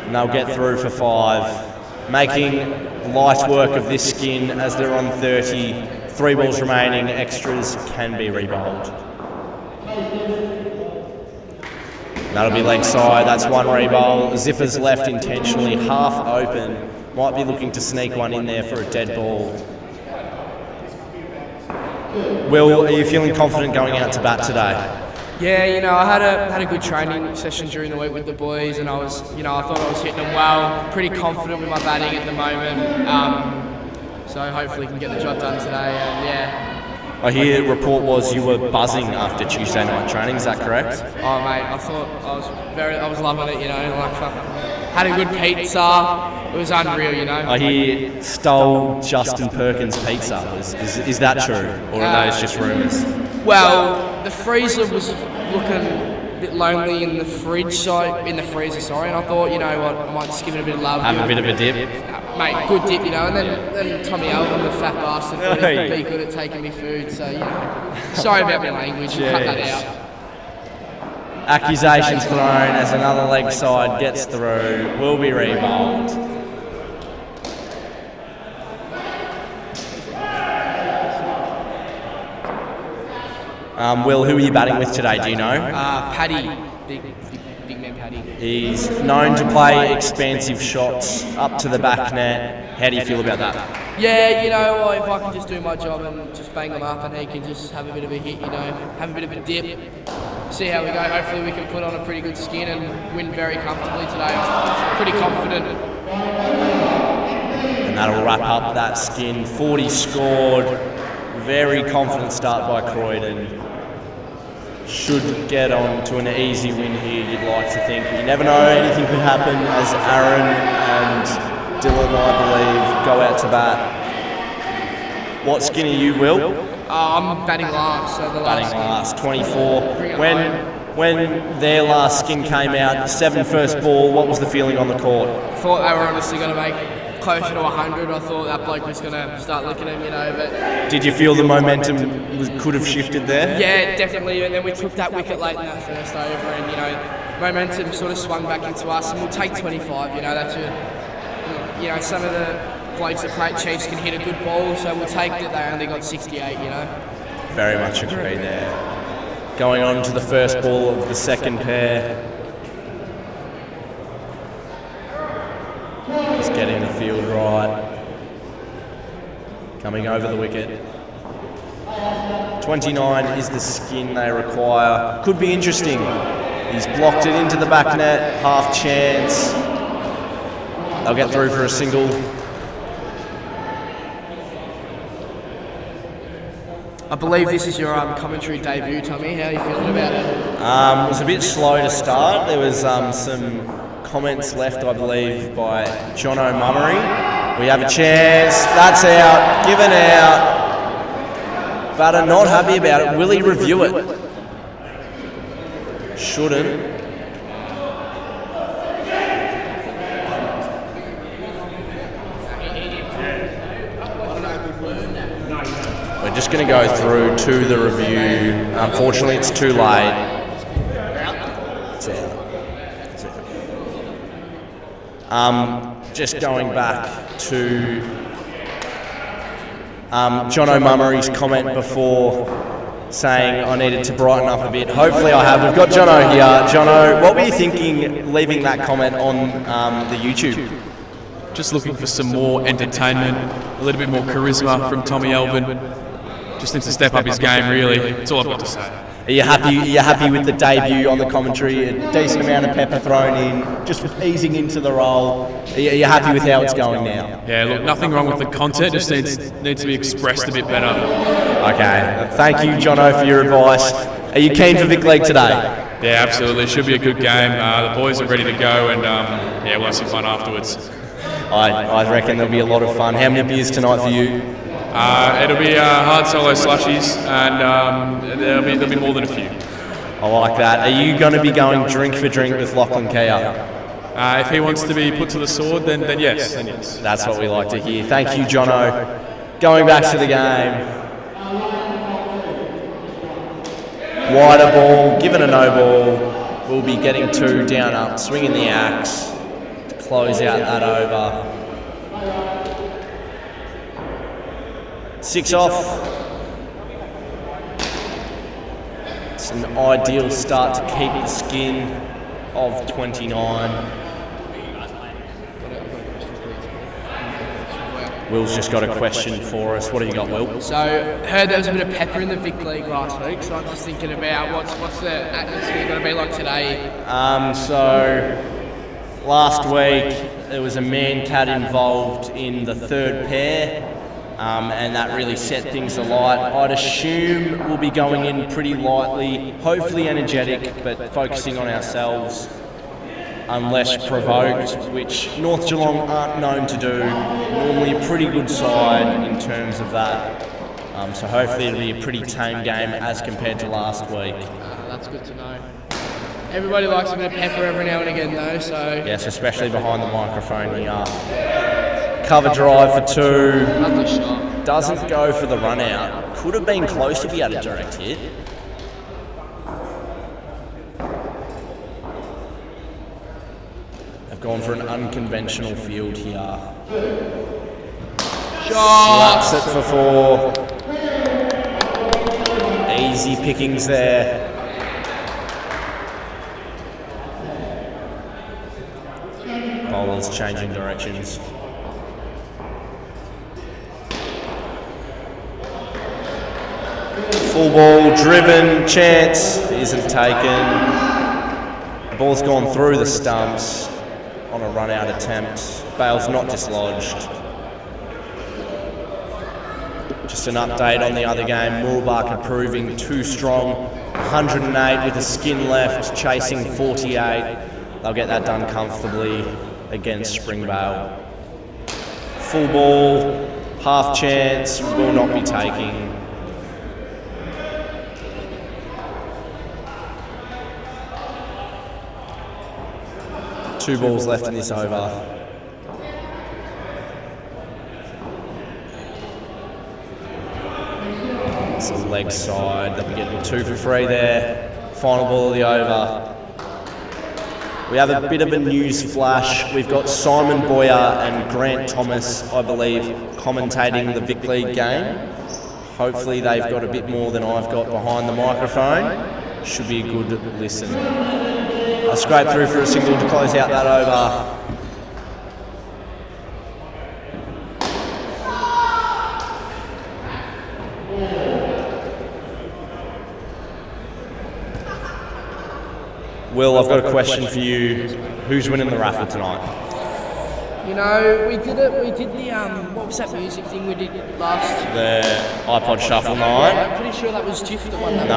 [SPEAKER 1] and they'll get through for 5. Making light work of this skin as they're on 30. 3 balls remaining, extras can be rebowled. That'll be leg side, that's 1 rebowl. Zipper's left intentionally, half open. Might be looking to sneak one in there for a dead ball. Will, are you feeling confident going out to bat today?
[SPEAKER 7] Yeah, I had a good training session during the week with the boys, and I thought I was hitting them well. Pretty confident with my batting at the moment. So hopefully can get the job done today. And yeah.
[SPEAKER 1] I hear the report was you were buzzing after Tuesday night training. Is that correct?
[SPEAKER 7] Oh mate, I thought I was loving it. Had a good pizza. It was unreal.
[SPEAKER 1] I hear stole Justin Perkins' pizza. Is that true, or are those just rumours?
[SPEAKER 7] Well, the freezer was looking a bit lonely in the freezer, and I thought, you know what, I might just give it a bit of love.
[SPEAKER 1] Have a bit of a dip.
[SPEAKER 7] Mate, good dip, and then Tommy Alvin, the fat bastard, thought he'd be good at taking me food, so, sorry about my language, cut that out.
[SPEAKER 1] Accusations thrown as another leg side gets through, will be rebowled. Will, who are you batting with today, do you know?
[SPEAKER 7] Paddy, big man Paddy.
[SPEAKER 1] He's known to play expansive shots up to the back net. How do you feel about that?
[SPEAKER 7] Yeah, if I can just do my job and just bang them up, and he can just have a bit of a hit, have a bit of a dip, see how we go. Hopefully we can put on a pretty good skin and win very comfortably today. I'm pretty confident.
[SPEAKER 1] And that'll wrap up that skin. 40 scored. Very confident start by Croydon. Should get on to an easy win here, you'd like to think. But you never know, anything could happen as Aaron and Dylan, I believe, go out to bat. What skin are you, Will?
[SPEAKER 7] I'm batting last, so the last
[SPEAKER 1] batting last, 24. When their last skin came out, 7 first ball, what was the feeling on the court?
[SPEAKER 7] I thought they were honestly going to make closer to 100. I thought that bloke was going to start licking him, but...
[SPEAKER 1] Did you feel the momentum could have shifted there?
[SPEAKER 7] Yeah, definitely, and then we took that wicket late in that first over, and, momentum sort of swung back into us, and we'll take 25, that's some of the blokes that play at Cheifs can hit a good ball, so we'll take that they only got 68,
[SPEAKER 1] Very much agree there. Going on to the first ball of the second pair. Just getting the field right. Coming over the wicket. 29 is the skin they require. Could be interesting. He's blocked it into the back net, half chance. They'll get through for a single.
[SPEAKER 7] I believe this is your commentary debut, Tommy. How are you feeling about it?
[SPEAKER 1] It was a bit slow to start. There was some comments left, I believe, by John O'Mummery. We have a chance. That's out. Given out. But I'm not happy about it. Will he review it? Shouldn't. We're just going to go through to the review. Unfortunately, it's too late. It's out. Just going back to John O'Mummery's comment before saying I needed to brighten up a bit. Hopefully I have. We've got Jono here. Jono, what were you thinking leaving that comment on the YouTube?
[SPEAKER 8] Just looking for some more entertainment, a little bit more charisma from Tommy Elvin. Just needs to step up his game, really. That's all I've got to say.
[SPEAKER 1] Are you happy with the debut on the commentary? A decent amount of pepper thrown in, just easing into the role. Are you happy with how it's going now?
[SPEAKER 8] Yeah, look, nothing wrong with the content, just needs to be expressed a bit better.
[SPEAKER 1] Okay, thank you, Jono, for your advice. Are you keen for Vic League today?
[SPEAKER 8] Yeah, absolutely. It should be a good game. The boys are ready to go, and yeah, we'll have some fun afterwards.
[SPEAKER 1] I reckon there'll be a lot of fun. How many beers tonight for you?
[SPEAKER 8] It'll be hard solo slushies, and there'll be more than a few.
[SPEAKER 1] I like that. Are you going to be going drink for drink with Lachlan Kia?
[SPEAKER 8] If he wants to be put to the sword, then yes.
[SPEAKER 1] That's what we like to hear. Thank you, Jono. Going back to the game. Wider ball, given a no ball. We'll be getting 2 down up, swinging the axe to close out that over. 6 off. It's an ideal start to keep the skin of 29. Will's just got a question for us. What have you got, Will?
[SPEAKER 7] So, heard there was a bit of pepper in the Vic League last week, so I'm just thinking about what's the atmosphere going to be like today?
[SPEAKER 1] So, last week there was a man-cat involved in the third pair. And that really set things alight. I'd assume we'll be going in pretty lightly, hopefully energetic, but focusing on ourselves unless provoked, which North Geelong aren't known to do. Normally a pretty good side in terms of that. So hopefully it'll be a pretty tame game as compared to last week.
[SPEAKER 7] That's good to know. Everybody likes a bit of pepper every now and again though, so...
[SPEAKER 1] Yes, especially behind the microphone here. Cover drive for 2.
[SPEAKER 7] Lovely shot.
[SPEAKER 1] Doesn't go for the run out. Could have been close if he had a direct hit. They've gone for an unconventional field here. Slaps it for 4. Easy pickings there. Bowlers changing directions. Full ball, driven, chance, isn't taken. The ball's gone through the stumps on a run-out attempt. Bail's not dislodged. Just an update on the other game. Moorbarker proving too strong. 108 with a skin left, chasing 48. They'll get that done comfortably against Springvale. Full ball, half chance, will not be taking. Two balls left in this over. It's a leg side. They'll be getting 2 for 3 there. Final ball of the over. We have a bit of a news flash. We've got Simon Boyer and Grant Thomas, I believe, commentating the Vic League game. Hopefully they've got a bit more than I've got behind the microphone. Should be a good listen. I'll scrape through for a single to close out that over. Will, I've got a question for you. Who's winning the raffle tonight?
[SPEAKER 7] You know, we did it. We did the what was that music thing we did last?
[SPEAKER 1] The iPod Shuffle night.
[SPEAKER 7] I'm pretty sure that was Cheifs that won that.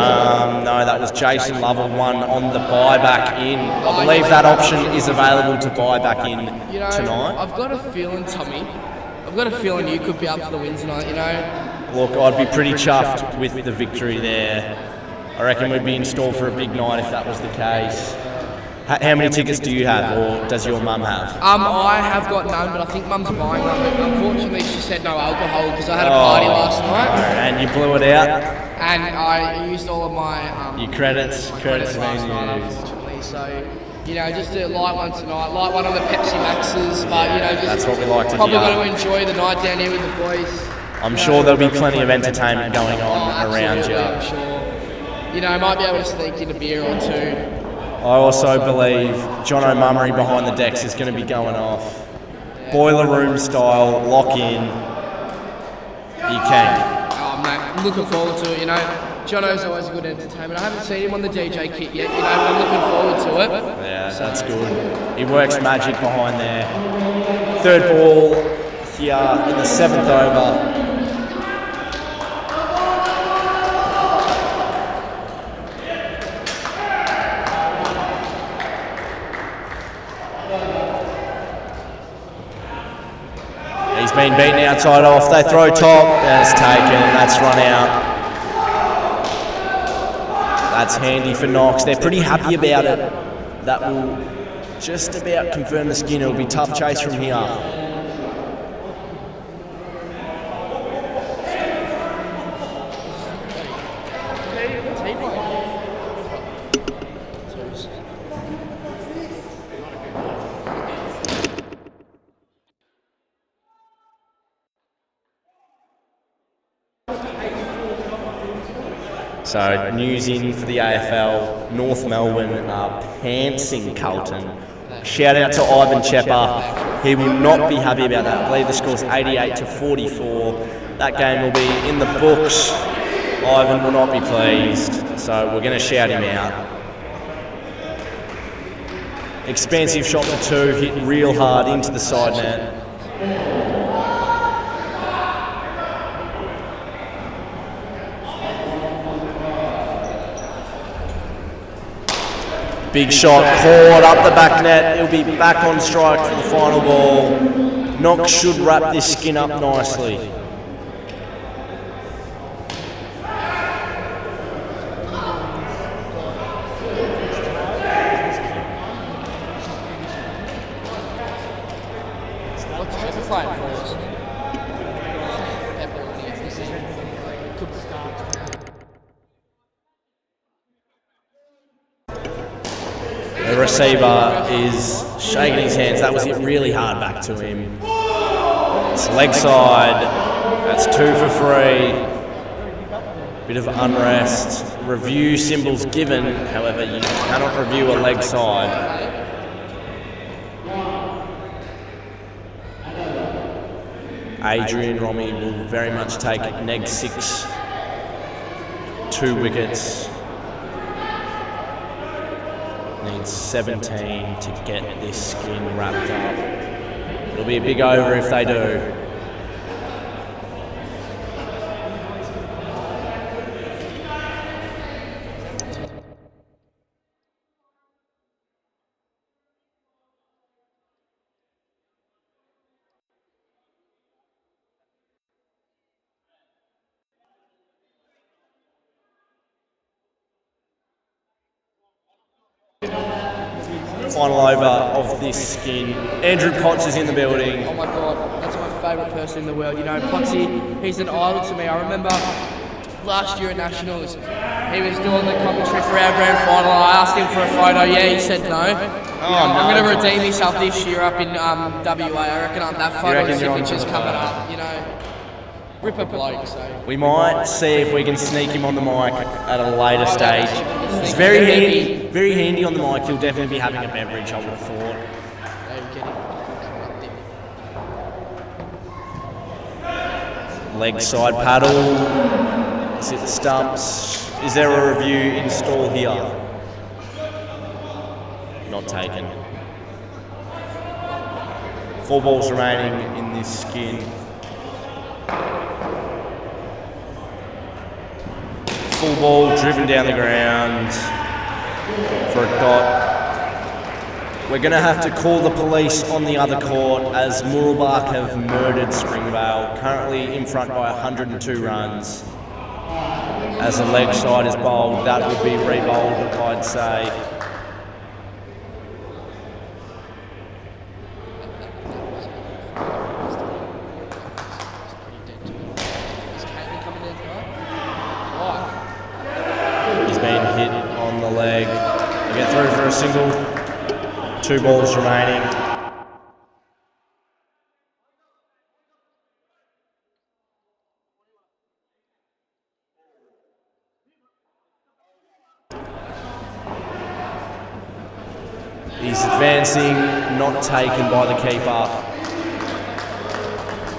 [SPEAKER 1] No, that was Jason Lovell won on the buy back in. I believe that option is available to buy back in tonight.
[SPEAKER 7] I've got a feeling, Tommy. I've got a feeling you could be up for the win tonight. You know.
[SPEAKER 1] Look, I'd be pretty chuffed with the victory there. I reckon we'd be in store for a big night if that was the case. How many tickets do you have, or does your mum have?
[SPEAKER 7] I have got none, but I think Mum's buying one. But unfortunately, she said no alcohol because I had a party last night.
[SPEAKER 1] And you blew it out.
[SPEAKER 7] And I used all of my
[SPEAKER 1] your credits
[SPEAKER 7] last night, unfortunately. So, you know, just a light one tonight, light one on the Pepsi Maxes. But you know, just
[SPEAKER 1] that's what we like to
[SPEAKER 7] probably
[SPEAKER 1] hear.
[SPEAKER 7] going to enjoy the night down here with the boys.
[SPEAKER 1] I'm sure there'll be plenty of entertainment going on around you.
[SPEAKER 7] I'm sure. You know, I might be able to sneak in a beer or two.
[SPEAKER 1] I also believe John O'Mummery behind the decks is going to be going off. Boiler room style, lock in. You can.
[SPEAKER 7] Oh, mate, I'm looking forward to it, you know. Jono's always a good entertainment. I haven't seen him on the DJ kit yet, you know, but I'm looking forward to it.
[SPEAKER 1] Yeah, that's good. He works magic behind there. Third ball here in the 7th over. He's been beaten outside off. They throw top. That's taken. That's run out. That's handy for Knox. They're pretty happy about it. That will just about confirm the skin. It'll be tough chase from here. So news in for the AFL, North Melbourne are pantsing Carlton. Shout out to Ivan Chepper. He will not be happy about that. I believe the score's 88-44. That game will be in the books. Ivan will not be pleased, so we're going to shout him out. Expansive shot for two, hit real hard into the side net. Big shot, caught up the back net. He'll be back on strike for the final ball. Knox should wrap this skin up nicely. The receiver is shaking his hands. That was hit really hard back to him. It's leg side. That's 2 for 3. Bit of unrest. Review symbols given. However, you cannot review a leg side. Adrian Romy will very much take neg 6. 2 wickets. Needs 17 to get this skin wrapped up. It'll be a big over if they do. Final over of this skin. Andrew Potts is in the building.
[SPEAKER 7] Oh my God, that's my favourite person in the world. You know, Pottsy, he's an idol to me. I remember last year at Nationals, he was doing the commentary for our grand final. I asked him for a photo. Yeah, he said no. I'm going to redeem myself this year up in WA. I reckon that photo signature's coming up. You know, ripper bloke. So
[SPEAKER 1] we might see if we can sneak him on the mic at a later stage. He's very handy on the mic. He'll definitely be having a beverage, I would have thought. Leg side paddle. Is it the stumps? Is there a review installed here? Not taken. 4 balls remaining in this skin. Full ball driven down the ground for a dot. We're going to have to call the police on the other court as Muralbark have murdered Springvale, currently in front by 102 runs. As the leg side is bowled, that would be re-bowled, I'd say. He's been hit on the leg. They get through for a single. 2 balls remaining. He's advancing, not taken by the keeper.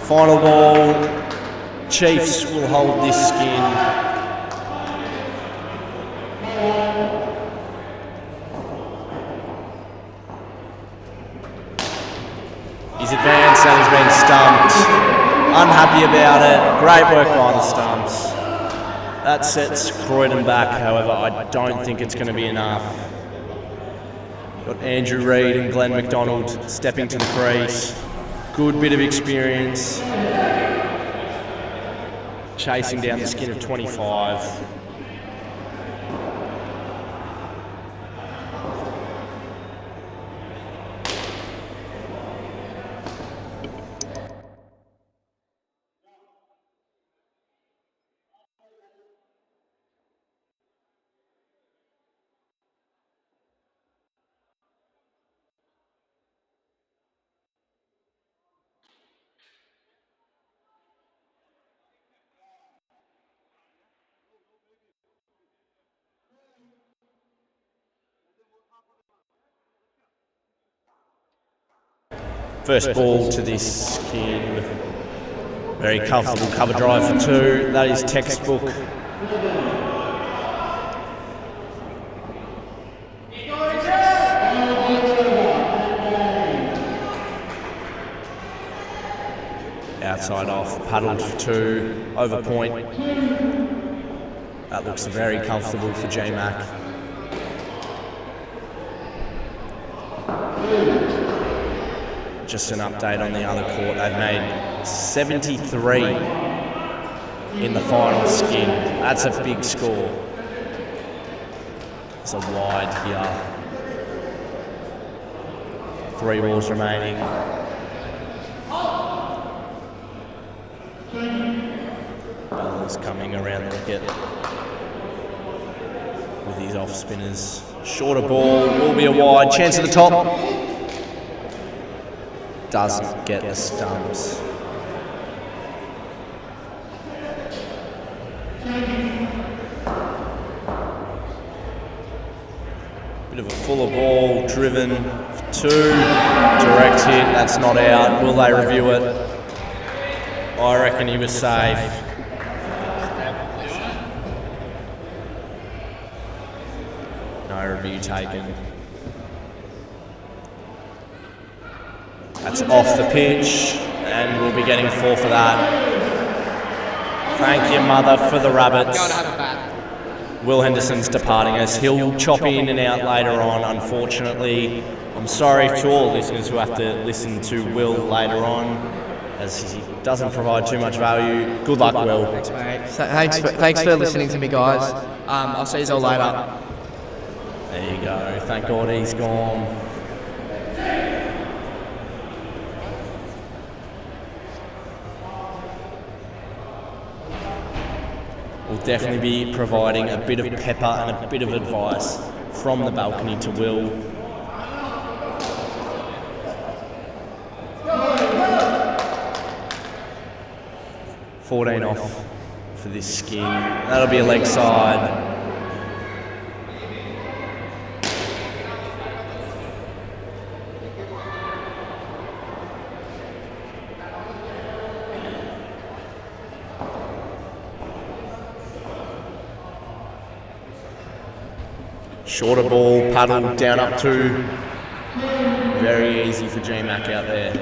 [SPEAKER 1] Final ball. Cheifs will hold this skin. He's advanced and he's been stumped. Unhappy about it. Great work by the stumps. That sets Croydon back, however, I don't think it's going to be enough. Got Andrew Reid and Glenn McDonald stepping to the crease. Good bit of experience. Chasing down the skin of 25. First ball to this skin. Very comfortable cover drive for 2. That is textbook. Outside off, paddled for 2, over point. That looks very comfortable for J-Mac. Just an update on the other court. They've made 73 in the final skin. That's a big score. It's a wide here. 3 balls remaining. Bowler's coming around the wicket with his off spinners. Shorter ball, will be a wide. Chance at the top. Doesn't get the stumps. Bit of a fuller ball, driven for 2. Direct hit, that's not out. Will they review it? I reckon he was safe. No review taken. That's off the pitch, and we'll be getting 4 for that. Thank you, mother, for the rabbits. Will Henderson's departing us. He'll chop in and out later on, unfortunately. I'm sorry to all listeners who have to listen to Will later on, as he doesn't provide too much value. Good luck, Will.
[SPEAKER 7] Thanks, mate. Thanks for listening to me, guys. I'll see you all later.
[SPEAKER 1] There you go. Thank God he's gone. We'll definitely be providing a bit of pepper and a bit of advice from the balcony to Will. $14 off for this skin. That'll be a leg side. Shorter ball, paddle down up 2. Very easy for J-Mac out there.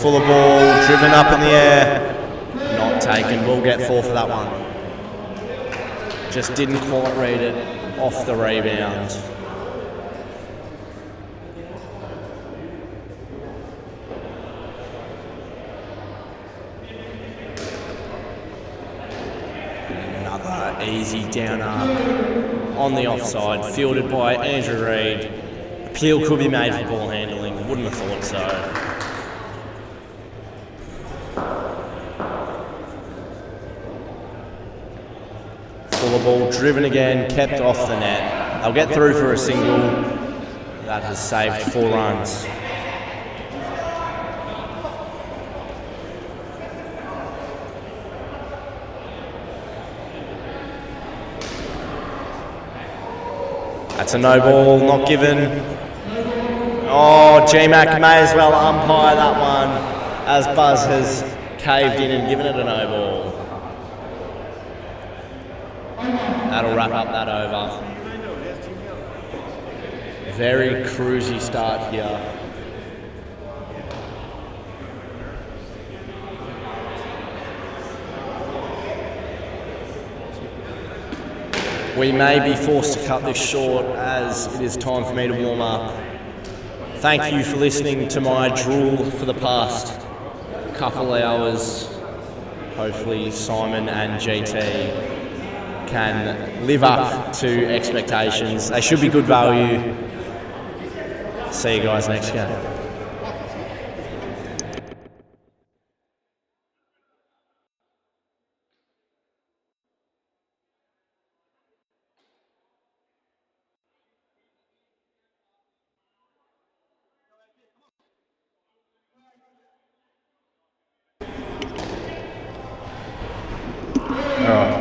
[SPEAKER 1] full of ball, driven up in the air, not taken. We'll get 4 for that one. Just didn't quite read it off the rebound. Another easy downer on the offside, fielded by Andrew Reid. Appeal could be made for ball handling, wouldn't have thought so. Full of ball, driven again, kept off the net. They'll get through for a single. That has saved 4 runs. That's a no ball, not given. Oh, G-Mac may as well umpire that one as Buzz has caved in and given it a no ball. That'll wrap up that over. Very cruisy start here. We may be forced to cut this short as it is time for me to warm up. Thank you for listening to my drool for the past couple hours. Hopefully Simon and GT can live up to expectations. They should be good value. See you guys next game.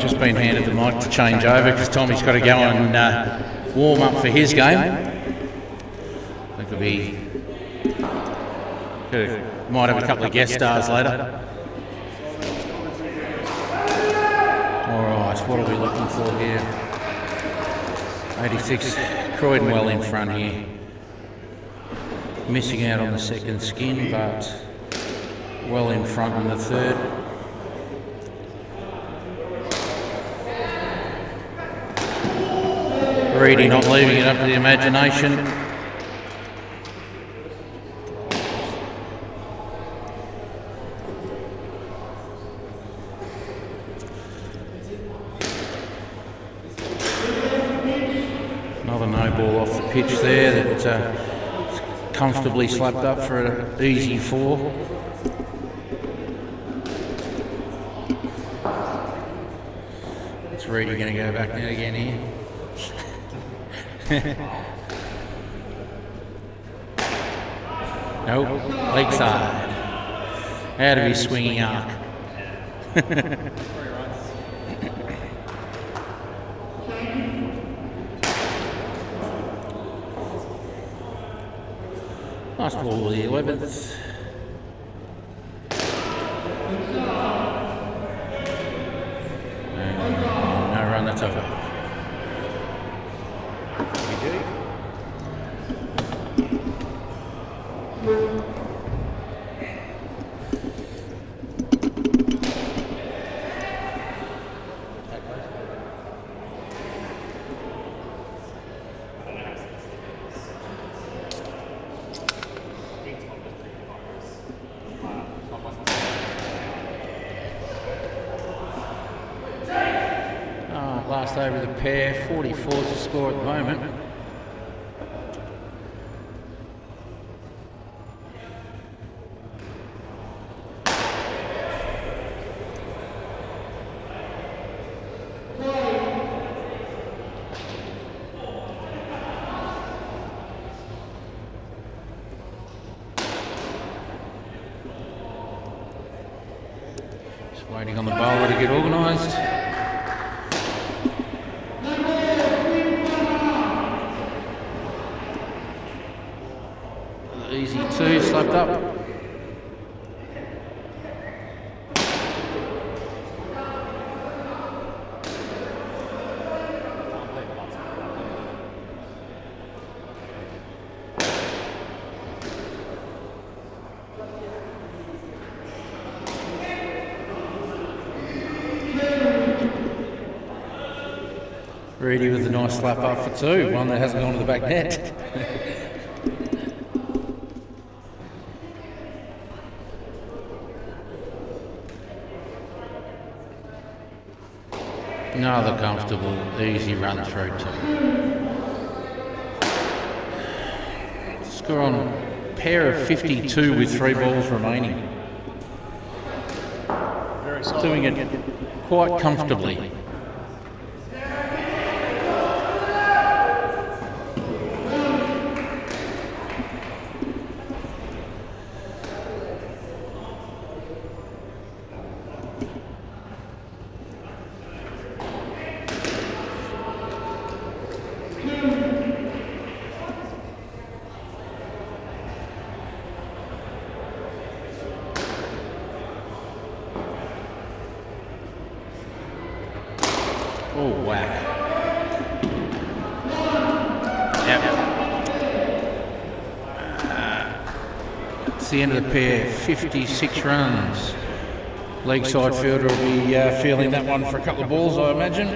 [SPEAKER 9] Just been handed the mic to change over because Tommy's got to go and warm up for his game. I think might have a couple of guest stars later. Alright, what are we looking for here? 86, Croydon well in front here. Missing out on the second skin, but well in front on the third. Reedy not leaving it up to the imagination. Another no ball off the pitch there that comfortably slapped up for an easy 4. It's Reedy going to go back in again here. Nope, leg side. Out of his swinging arc. Nice ball, the 11th. No run, that's over. Last over the pair, 44 is the score at the moment. Just waiting on the bowler to get organised. Easy 2, slapped up. Reedy with a nice slap up for two, one that hasn't gone to the back net. Another comfortable, easy run through too. Score on pair of 52 with 3 balls remaining. Doing it quite comfortably. Oh, whack. Yep. It's the end of the pair, 56 runs. Leg side fielder will be feeling that one for a couple of balls, I imagine.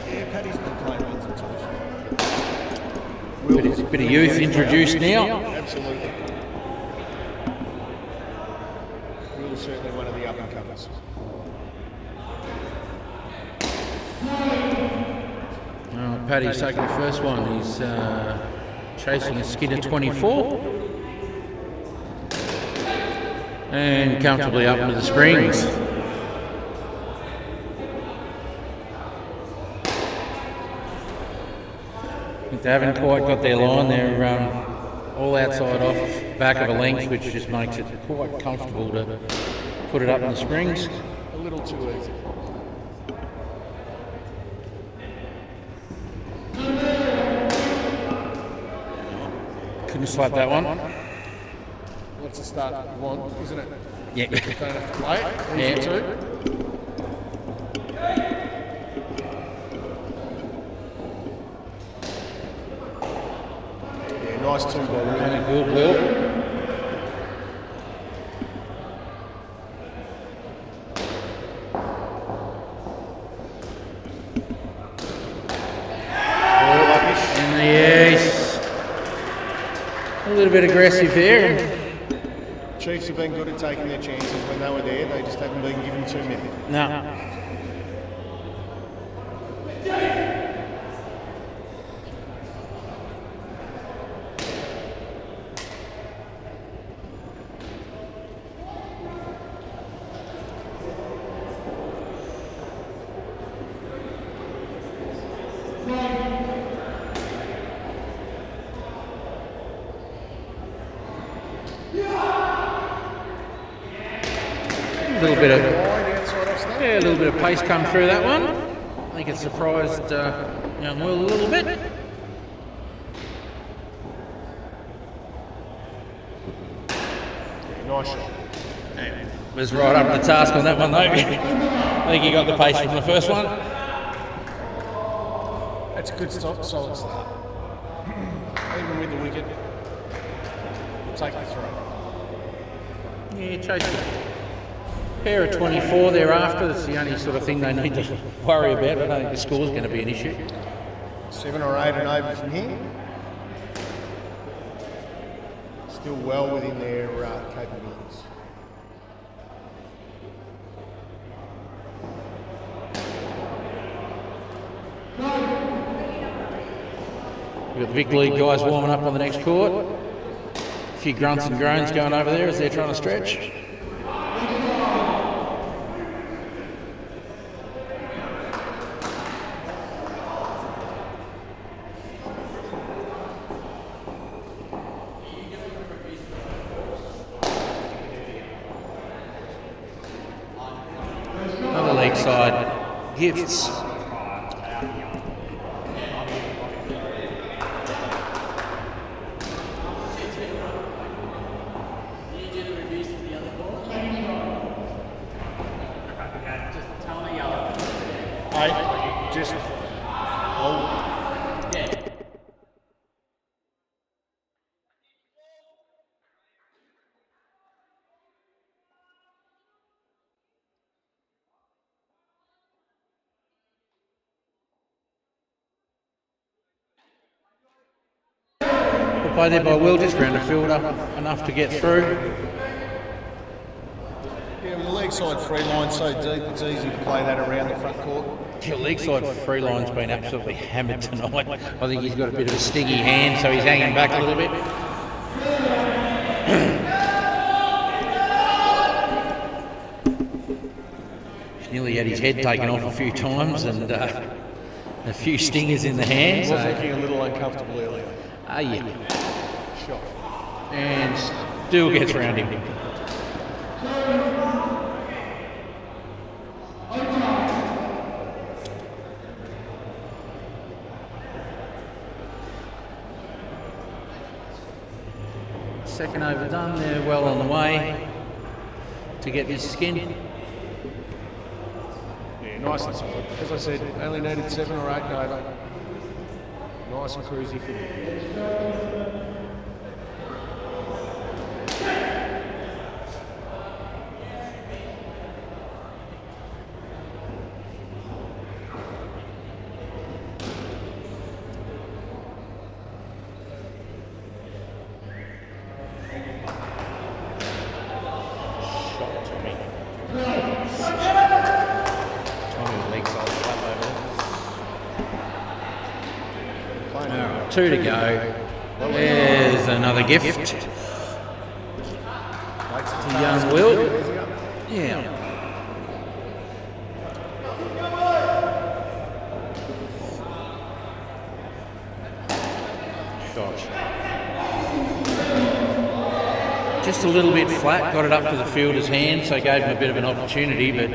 [SPEAKER 3] Yeah, Paddy's been playing ones and twos.
[SPEAKER 9] Bit of youth introduced now.
[SPEAKER 3] Absolutely. Will's certainly one of the up-and-comers.
[SPEAKER 9] Oh, Paddy's taking the first one. He's chasing a Skinner 24. And comfortably up into the springs. They haven't quite got their line. They're all outside off, back of a length, which just makes it quite comfortable to put it up in the springs.
[SPEAKER 3] A little too easy.
[SPEAKER 9] Couldn't slap that one.
[SPEAKER 3] What's the start you want, isn't it?
[SPEAKER 9] Yeah.
[SPEAKER 3] Don't have to play it. Easy
[SPEAKER 9] Yeah.
[SPEAKER 3] too. Yeah, nice two ball.
[SPEAKER 9] And a good Will. And the ace. A little bit aggressive there.
[SPEAKER 3] Chiefs have been good at taking their chances when they were there. They just haven't been given too many.
[SPEAKER 9] No. A little bit of pace come through that one. I think it surprised young Will a little bit.
[SPEAKER 3] Nice shot.
[SPEAKER 9] Was right up to the task on that one though. I think he got the pace from the first one.
[SPEAKER 3] That's a good stop, solid start. Even with the wicket, take the throw.
[SPEAKER 9] Yeah, chase it. Pair of 24 thereafter, that's the only sort of thing they need to worry about. I don't think the score's going to be an issue.
[SPEAKER 3] 7 or 8 and over from here. Still well within their capabilities.
[SPEAKER 9] We've got the big league guys warming up on the next court. A few grunts and groans going over there as they're trying to stretch. Another leg side, Gifts.
[SPEAKER 3] Hey, just. Oh.
[SPEAKER 9] Play there by Will, just round the fielder, enough to get through.
[SPEAKER 3] Yeah, with the leg side free line so deep, it's easy to play that around the front court.
[SPEAKER 9] The leg side free line's been absolutely hammered tonight. I think he's got a bit of a stingy hand, so he's hanging back a little bit. He's nearly had his head taken off a few times and a few stingers in the hand.
[SPEAKER 3] He was looking a little uncomfortable earlier.
[SPEAKER 9] Yeah. And still gets round him. Second overdone, they're well on the way to get this skin.
[SPEAKER 3] Yeah, nice and solid. As I said, only needed 7 or 8 and over. Nice and cruisy for me.
[SPEAKER 9] Alright, 2 to go. There's another gift to young Will. Yeah. Shot. Just a little bit flat, got it up to the fielder's hand, so gave him a bit of an opportunity, but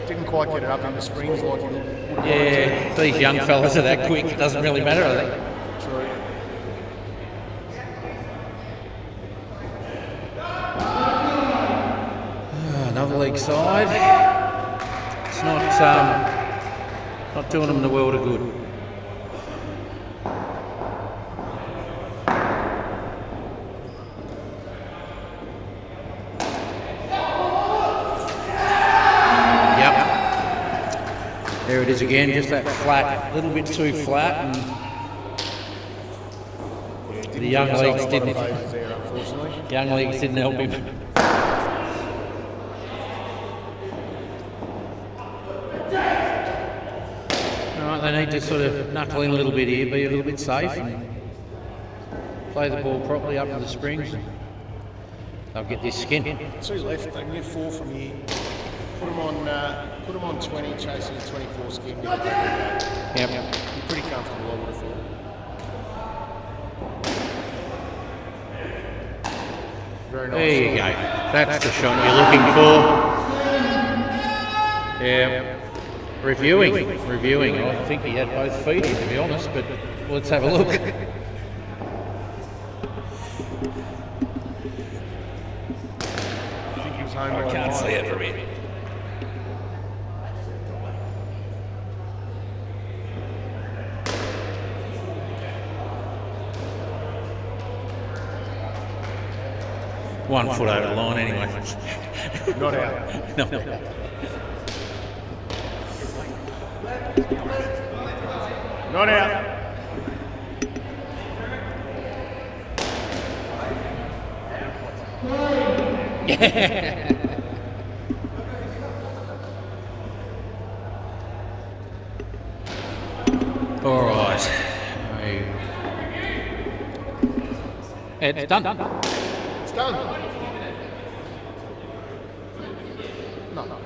[SPEAKER 3] didn't quite get it up in the springs like he would.
[SPEAKER 9] Yeah, these young fellas are that quick, it doesn't really matter, I think.
[SPEAKER 3] True.
[SPEAKER 9] Another leg side. It's not doing them the world of good. There it is again, just that flat, a little bit too flat, and the young legs didn't help him. Alright, they need to sort of knuckle in a little bit here, be a little bit safe, and play the ball properly up to the springs, and they'll get this skin.
[SPEAKER 3] 2 left, they can get 4 from here. Put them on 20, chasing a 24 skin.
[SPEAKER 9] Yep.
[SPEAKER 3] You're pretty comfortable, I would have thought. Very nice.
[SPEAKER 9] There you go. That's the shot you're looking for. Yeah. Reviewing. I think he had both feet in, to be honest, but let's have a look.
[SPEAKER 3] I think he was home. I
[SPEAKER 9] Can't see it from here. One foot over the line anyway.
[SPEAKER 3] Not out.
[SPEAKER 9] No.
[SPEAKER 3] Not out.
[SPEAKER 9] All right. It's done.
[SPEAKER 3] It's done. No.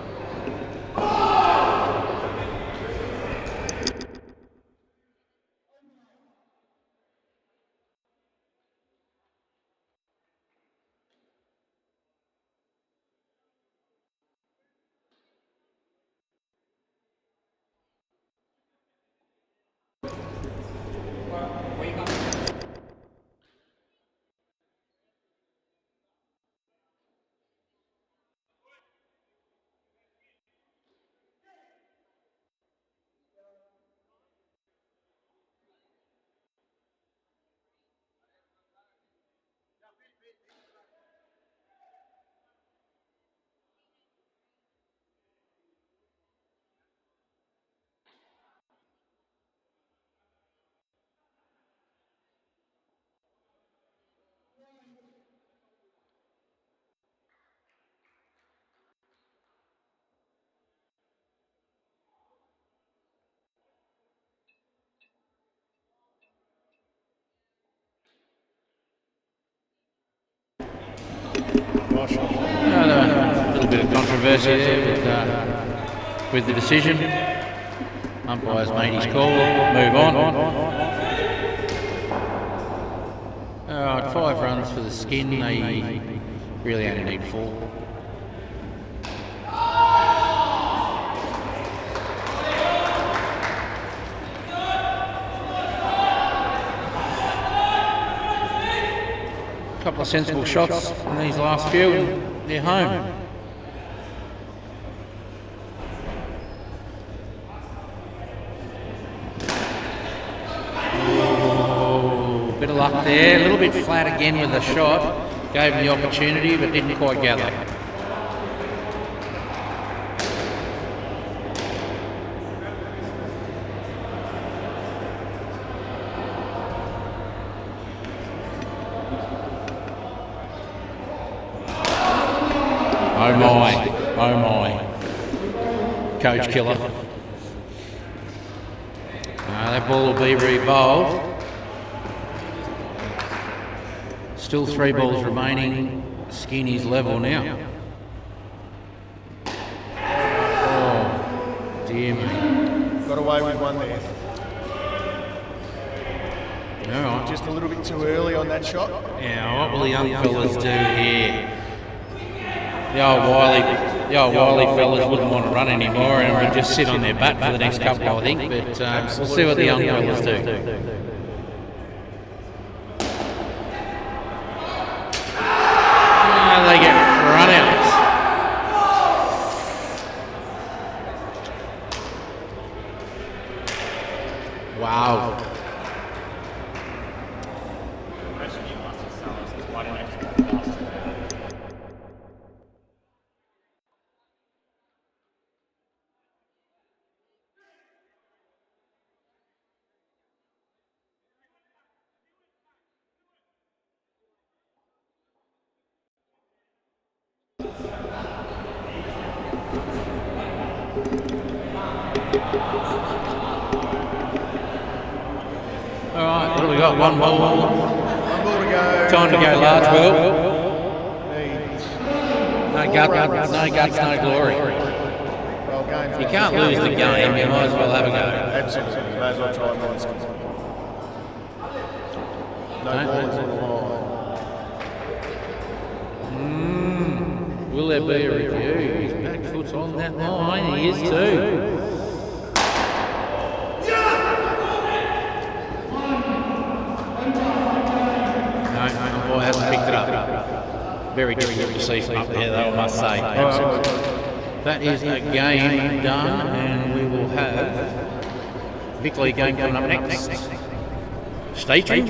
[SPEAKER 9] A little bit of controversy there with the decision. Umpire's made his call. Move on. All right, 5 runs for the Skin. They really only need 4. Couple of sensible shots in these last few, and they're home. Oh, bit of luck there. A little bit flat again with the shot. Gave him the opportunity, but didn't quite gather. Oh my. Coach killer. That ball will be re-bowled. Still 3 balls remaining. Skinny's level now. Oh, dear me.
[SPEAKER 3] Got away with one there.
[SPEAKER 9] All right.
[SPEAKER 3] Just a little bit too early on that shot.
[SPEAKER 9] Now, what will the young fellas do here? The old Wiley fellas wouldn't want to run anymore and would just sit on their butt for the next couple, I think. But we'll see what the young fellas do. They get run outs. Wow. Alright, what do we got? One ball.
[SPEAKER 3] One ball to go.
[SPEAKER 9] Time to go large, Will.
[SPEAKER 3] Needs
[SPEAKER 9] No guts, no glory.
[SPEAKER 3] well, game's
[SPEAKER 9] You can't lose the game, you might as well have a go.
[SPEAKER 3] Absolutely. May as well try and win this. No ball is on the line.
[SPEAKER 9] Will there be a review? His back foot's on that line, he is too. No, the boy hasn't picked it up. Very difficult to see from up there though, I must say. That is a game done, and we will have Vic Lee game coming up next. Stay tuned.